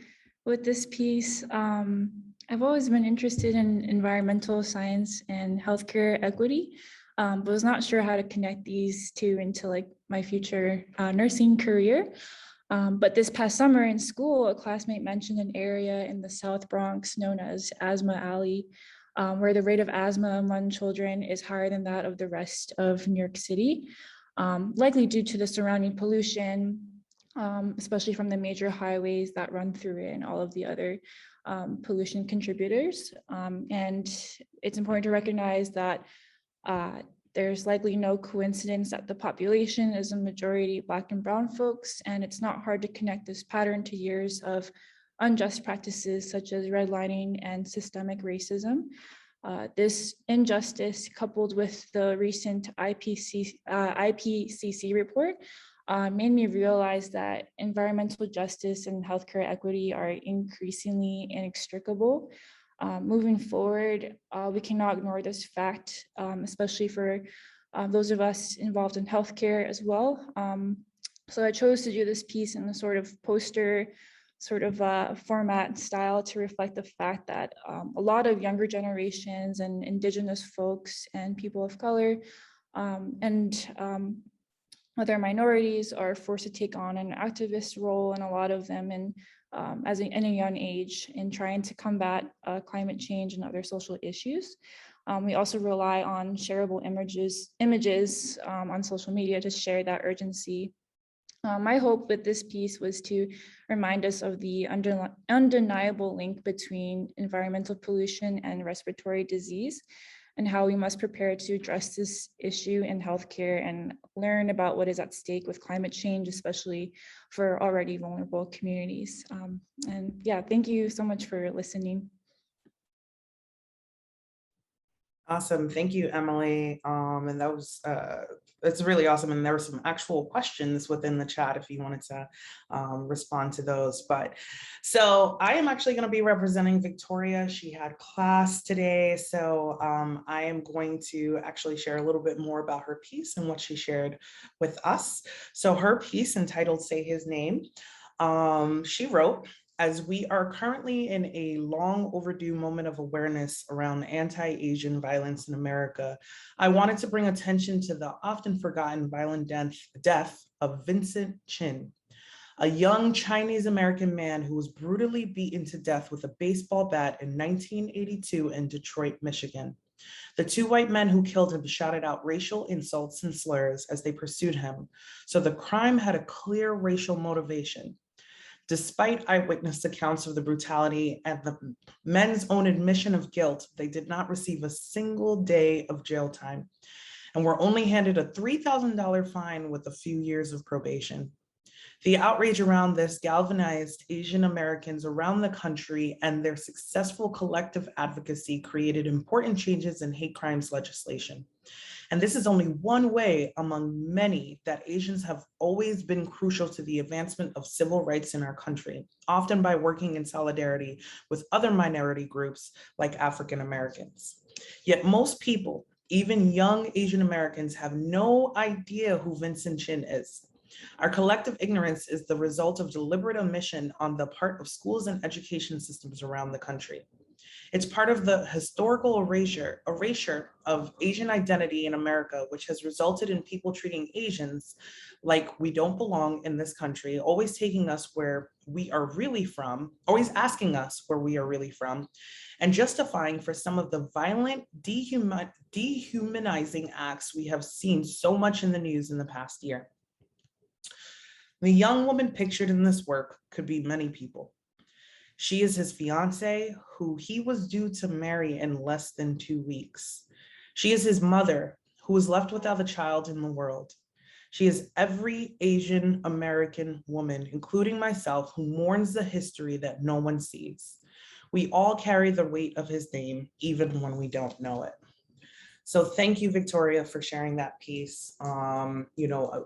with this piece, I've always been interested in environmental science and healthcare equity, but was not sure how to connect these two into like my future nursing career. But this past summer in school, a classmate mentioned an area in the South Bronx known as Asthma Alley, where the rate of asthma among children is higher than that of the rest of New York City, likely due to the surrounding pollution, especially from the major highways that run through it and all of the other pollution contributors. And it's important to recognize that there's likely no coincidence that the population is a majority Black and Brown folks, and it's not hard to connect this pattern to years of unjust practices such as redlining and systemic racism. This injustice, coupled with the recent IPCC report, made me realize that environmental justice and healthcare equity are increasingly inextricable. Moving forward, we cannot ignore this fact, especially for those of us involved in healthcare as well. So I chose to do this piece in a sort of poster format and style to reflect the fact that a lot of younger generations and Indigenous folks and people of color and other minorities are forced to take on an activist role, and a lot of them in a young age in trying to combat climate change and other social issues. We also rely on shareable images on social media to share that urgency. My hope with this piece was to remind us of the undeniable link between environmental pollution and respiratory disease, and how we must prepare to address this issue in healthcare and learn about what is at stake with climate change, especially for already vulnerable communities. And yeah, thank you so much for listening. Awesome, thank you, Emily. And that was, it's really awesome. And there were some actual questions within the chat if you wanted to respond to those. But so I am actually gonna be representing Victoria. She had class today. So I am going to actually share a little bit more about her piece and what she shared with us. So her piece entitled Say His Name, she wrote, as we are currently in a long overdue moment of awareness around anti-Asian violence in America, I wanted to bring attention to the often forgotten violent death of Vincent Chin, a young Chinese-American man who was brutally beaten to death with a baseball bat in 1982 in Detroit, Michigan. The two white men who killed him shouted out racial insults and slurs as they pursued him, so the crime had a clear racial motivation. Despite eyewitness accounts of the brutality and the men's own admission of guilt, they did not receive a single day of jail time and were only handed a $3,000 fine with a few years of probation. The outrage around this galvanized Asian Americans around the country, and their successful collective advocacy created important changes in hate crimes legislation. And this is only one way among many that Asians have always been crucial to the advancement of civil rights in our country, often by working in solidarity with other minority groups like African Americans. Yet most people, even young Asian Americans, have no idea who Vincent Chin is. Our collective ignorance is the result of deliberate omission on the part of schools and education systems around the country. It's part of the historical erasure of Asian identity in America, which has resulted in people treating Asians like we don't belong in this country, always taking us where we are really from, always asking us where we are really from, and justifying for some of the violent, dehumanizing acts we have seen so much in the news in the past year. The young woman pictured in this work could be many people. She is his fiance, who he was due to marry in less than 2 weeks. She is his mother, who was left without a child in the world. She is every Asian American woman, including myself, who mourns the history that no one sees. We all carry the weight of his name, even when we don't know it. So thank you, Victoria, for sharing that piece.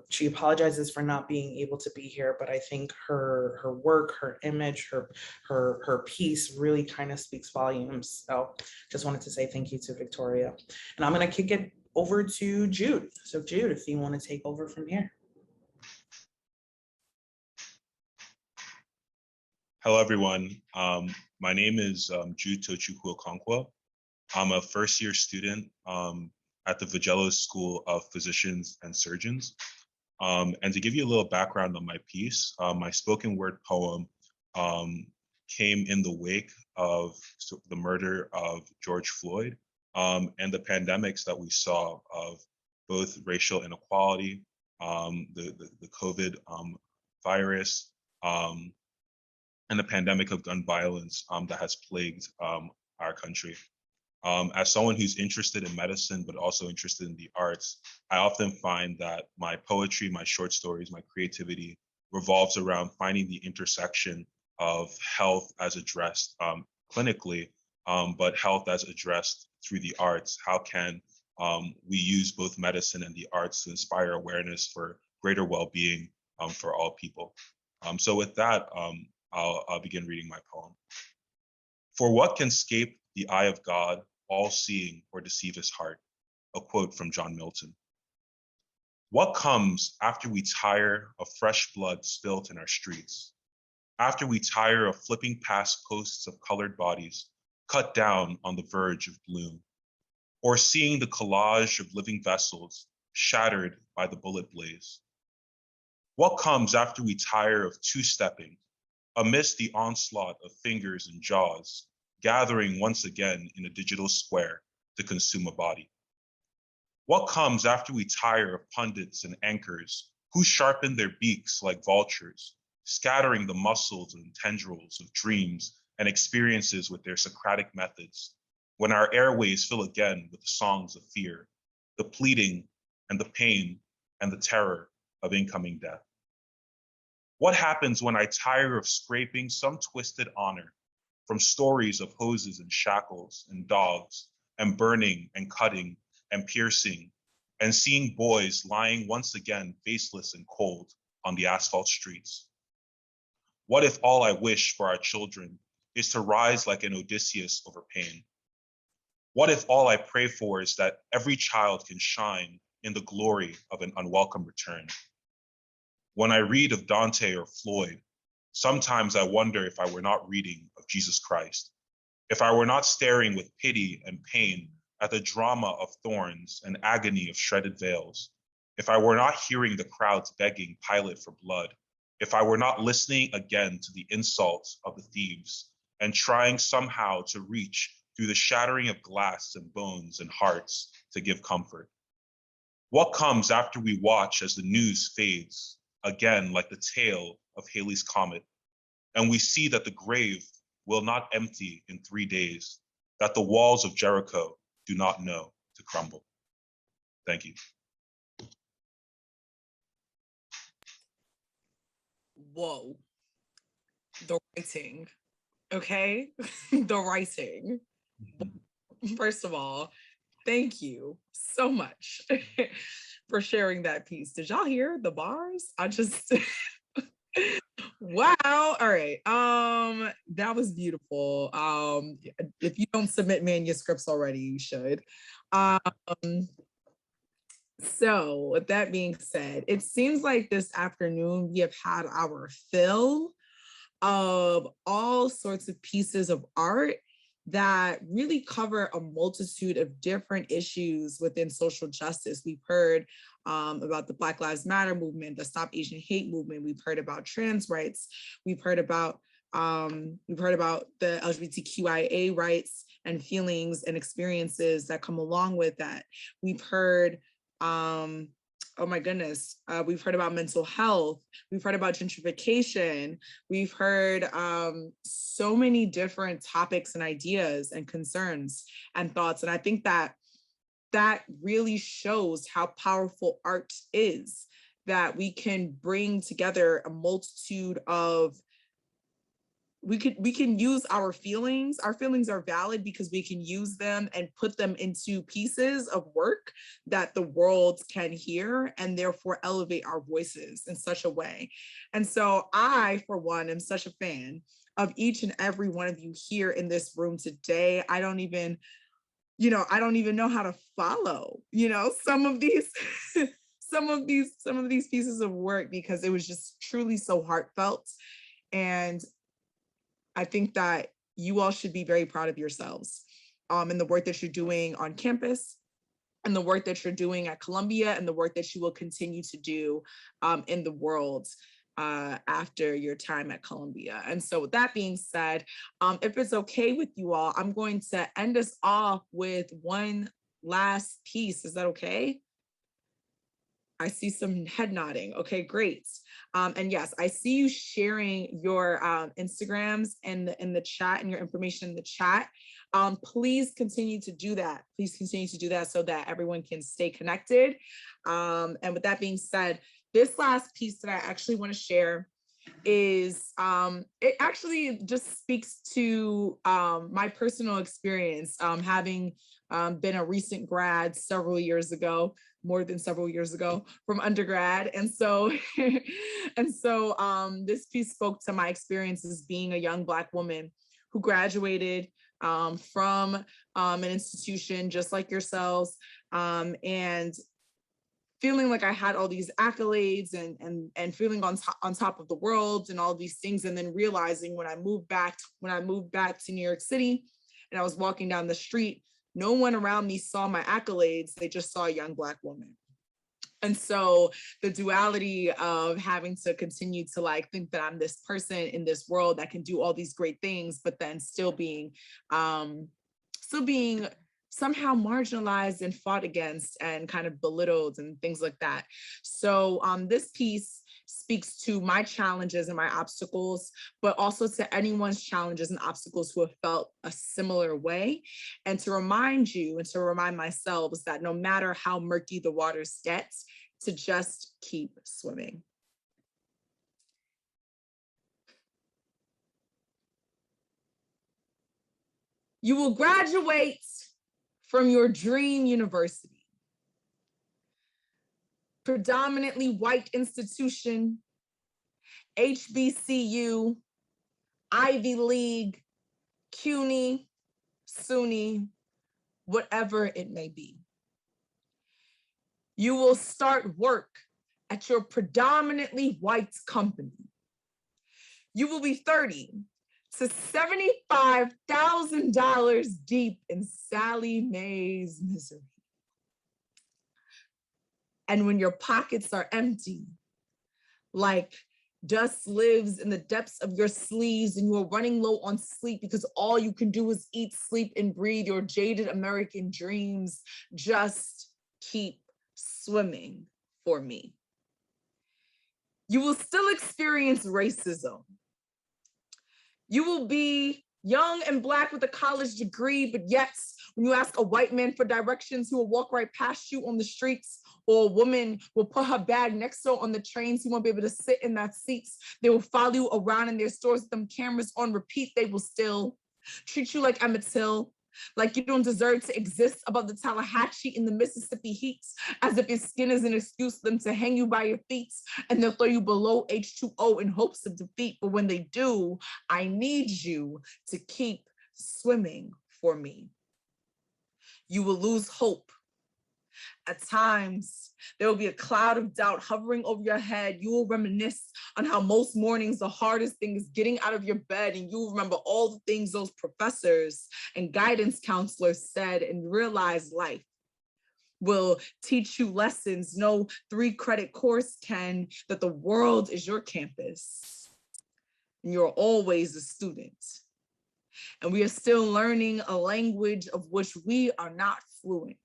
She apologizes for not being able to be here, but I think her work, her image, her piece really kind of speaks volumes. So just wanted to say thank you to Victoria. And I'm going to kick it over to Jude. So Jude, if you want to take over from here. Hello, everyone. My name is Jude Tochukwu Okonkwo. I'm a first-year student at the Vagellos School of Physicians and Surgeons. And to give you a little background on my piece, my spoken word poem came in the wake of the murder of George Floyd and the pandemics that we saw of both racial inequality, the COVID virus, and the pandemic of gun violence that has plagued our country. As someone who's interested in medicine, but also interested in the arts, I often find that my poetry, my short stories, my creativity revolves around finding the intersection of health as addressed clinically, but health as addressed through the arts. How can we use both medicine and the arts to inspire awareness for greater well-being for all people? So with that, I'll begin reading my poem. For what can scape the eye of God, all-seeing, or deceive his heart? A quote from John Milton. What comes after we tire of fresh blood spilt in our streets? After we tire of flipping past posts of colored bodies cut down on the verge of bloom, or seeing the collage of living vessels shattered by the bullet blaze? What comes after we tire of two-stepping amidst the onslaught of fingers and jaws, gathering once again in a digital square to consume a body? What comes after we tire of pundits and anchors who sharpen their beaks like vultures, scattering the muscles and tendrils of dreams and experiences with their Socratic methods, when our airways fill again with the songs of fear, the pleading and the pain and the terror of incoming death? What happens when I tire of scraping some twisted honor from stories of hoses and shackles and dogs and burning and cutting and piercing and seeing boys lying once again faceless and cold on the asphalt streets? What if all I wish for our children is to rise like an Odysseus over pain? What if all I pray for is that every child can shine in the glory of an unwelcome return? When I read of Dante or Floyd, sometimes I wonder if I were not reading of Jesus Christ, if I were not staring with pity and pain at the drama of thorns and agony of shredded veils, if I were not hearing the crowds begging Pilate for blood, if I were not listening again to the insults of the thieves and trying somehow to reach through the shattering of glass and bones and hearts to give comfort. What comes after we watch as the news fades, again like the tail of Halley's Comet, and we see that the grave will not empty in 3 days, that the walls of Jericho do not know to crumble? Thank you. Whoa, the writing, okay? The writing. First of all, Thank you so much for sharing that piece. Did y'all hear the bars? I just wow. All right. That was beautiful. If you don't submit manuscripts already, you should. So with that being said, it seems like this afternoon we have had our fill of all sorts of pieces of art that really cover a multitude of different issues within social justice. We've heard about the Black Lives Matter movement, the Stop Asian Hate movement. We've heard about trans rights. We've heard about the LGBTQIA rights and feelings and experiences that come along with that. We've heard oh my goodness, we've heard about mental health, we've heard about gentrification, we've heard so many different topics and ideas and concerns and thoughts. And I think that that really shows how powerful art is, that we can bring together a multitude of, we can use our feelings. Our feelings are valid because we can use them and put them into pieces of work that the world can hear and therefore elevate our voices in such a way. And so I, for one, am such a fan of each and every one of you here in this room today. I don't even know how to follow, some of these some of these pieces of work, because it was just truly so heartfelt. And I think that you all should be very proud of yourselves and the work that you're doing on campus and the work that you're doing at Columbia and the work that you will continue to do in the world after your time at Columbia. And so with that being said, if it's okay with you all, I'm going to end us off with one last piece. Is that okay? I see some head nodding. Okay, great. And yes, I see you sharing your Instagrams in the chat and your information in the chat. Please continue to do that. Please continue to do that so that everyone can stay connected. And with that being said, this last piece that I actually want to share is, it actually just speaks to my personal experience, having been a recent grad several years ago, more than several years ago from undergrad. And so, this piece spoke to my experiences being a young Black woman who graduated from an institution just like yourselves, and feeling like I had all these accolades and feeling on top of the world and all these things. And then realizing when I moved back to New York City and I was walking down the street, no one around me saw my accolades. They just saw a young Black woman. And so the duality of having to continue to think that I'm this person in this world that can do all these great things, but then still being somehow marginalized and fought against and kind of belittled and things like that. So this piece speaks to my challenges and my obstacles, but also to anyone's challenges and obstacles who have felt a similar way. And to remind you and to remind myself that no matter how murky the waters get, to just keep swimming. You will graduate from your dream university, predominantly white institution, HBCU, Ivy League, CUNY, SUNY, whatever it may be. You will start work at your predominantly white company. You will be $30,000 to $75,000 deep in Sallie Mae's misery. And when your pockets are empty, like dust lives in the depths of your sleeves and you are running low on sleep because all you can do is eat, sleep, and breathe your jaded American dreams, just keep swimming for me. You will still experience racism. You will be young and Black with a college degree, but yet when you ask a white man for directions, he will walk right past you on the streets, or a woman will put her bag next to her on the trains. He won't be able to sit in that seats. They will follow you around in their stores with them cameras on repeat. They will still treat you like Emmett Till, like you don't deserve to exist above the Tallahatchie in the Mississippi heats, as if your skin is an excuse for them to hang you by your feet, and they'll throw you below H2O in hopes of defeat. But when they do, I need you to keep swimming for me. You will lose hope. At times, there will be a cloud of doubt hovering over your head. You will reminisce on how most mornings the hardest thing is getting out of your bed, and you'll remember all the things those professors and guidance counselors said, and realize life will teach you lessons no 3-credit course can, that the world is your campus, and you're always a student. And we are still learning a language of which we are not fluent.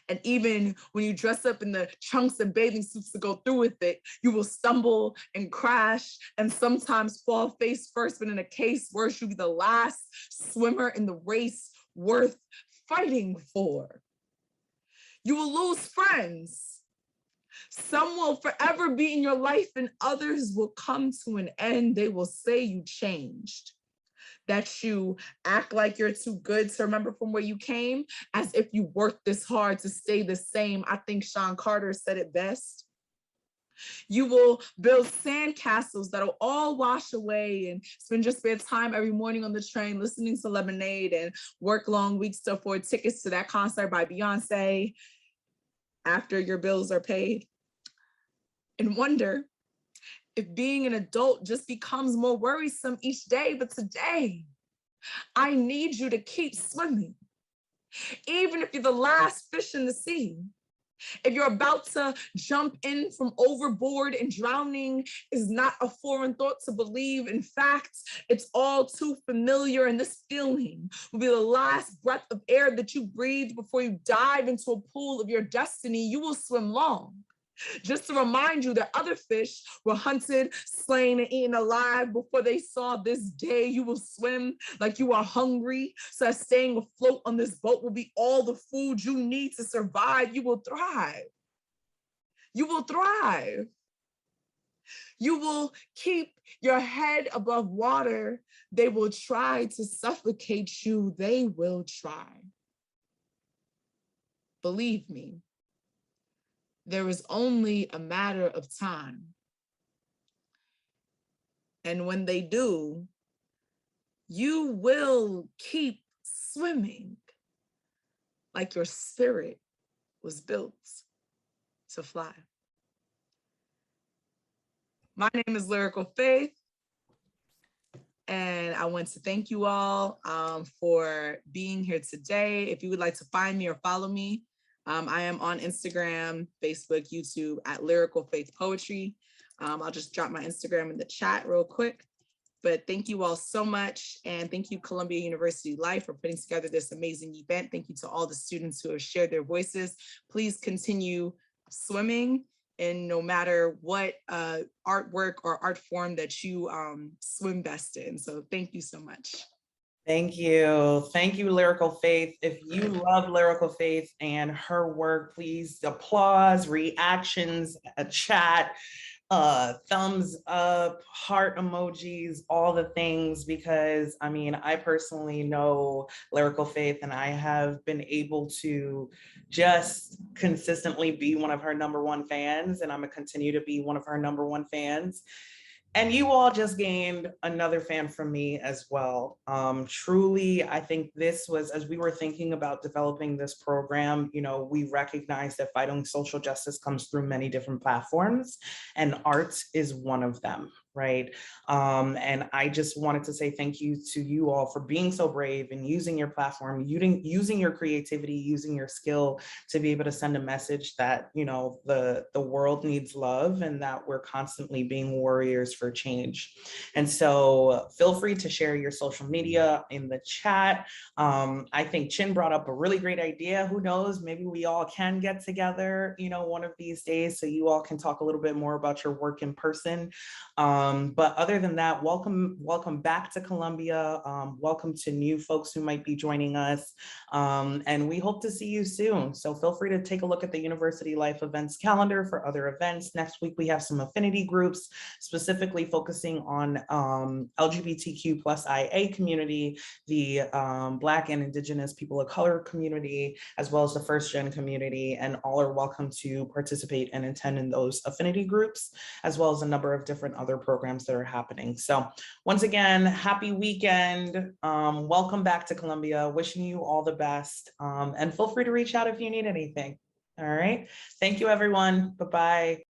And even when you dress up in the trunks and bathing suits to go through with it, you will stumble and crash and sometimes fall face first, but in a case worse, you'll be the last swimmer in the race worth fighting for. You will lose friends. Some will forever be in your life and others will come to an end. They will say you changed, that you act like you're too good to remember from where you came, as if you worked this hard to stay the same. I think Sean Carter said it best. You will build sandcastles that'll all wash away and spend your spare time every morning on the train listening to Lemonade and work long weeks to afford tickets to that concert by Beyonce after your bills are paid. And wonder if being an adult just becomes more worrisome each day. But today, I need you to keep swimming. Even if you're the last fish in the sea, if you're about to jump in from overboard and drowning is not a foreign thought to believe. In fact, it's all too familiar, and this feeling will be the last breath of air that you breathe before you dive into a pool of your destiny. You will swim long, just to remind you that other fish were hunted, slain, and eaten alive before they saw this day. You will swim like you are hungry, so that staying afloat on this boat will be all the food you need to survive. You will thrive. You will thrive. You will keep your head above water. They will try to suffocate you. They will try. Believe me. There is only a matter of time. And when they do, you will keep swimming like your spirit was built to fly. My name is Lyrical Faith, and I want to thank you all for being here today. If you would like to find me or follow me, I am on Instagram, Facebook, YouTube at Lyrical Faith Poetry. I'll just drop my Instagram in the chat real quick. But thank you all so much. And thank you, Columbia University Life, for putting together this amazing event. Thank you to all the students who have shared their voices. Please continue swimming in no matter what artwork or art form that you swim best in. So thank you so much. Thank you. Thank you, Lyrical Faith. If you love Lyrical Faith and her work, please applause, reactions, a chat, thumbs up, heart emojis, all the things, because I mean, I personally know Lyrical Faith and I have been able to just consistently be one of her #1 fans, and I'm gonna continue to be one of her #1 fans. And you all just gained another fan from me as well. Truly, I think this was, as we were thinking about developing this program, you know, we recognize that fighting social justice comes through many different platforms, and art is one of them, right? And I just wanted to say thank you to you all for being so brave and using your platform, using your creativity, using your skill to be able to send a message that, you know, the world needs love and that we're constantly being warriors for change. And so feel free to share your social media in the chat. I think Chin brought up a really great idea. Who knows, maybe we all can get together, you know, one of these days so you all can talk a little bit more about your work in person. But other than that, welcome back to Columbia. Welcome to new folks who might be joining us. And we hope to see you soon. So feel free to take a look at the University Life events calendar for other events. Next week, we have some affinity groups, specifically focusing on LGBTQ plus IA community, the Black and Indigenous people of color community, as well as the first gen community, and all are welcome to participate and attend in those affinity groups, as well as a number of different other programs that are happening. So once again, happy weekend. Welcome back to Columbia, wishing you all the best, and feel free to reach out if you need anything. All right, thank you everyone, bye-bye.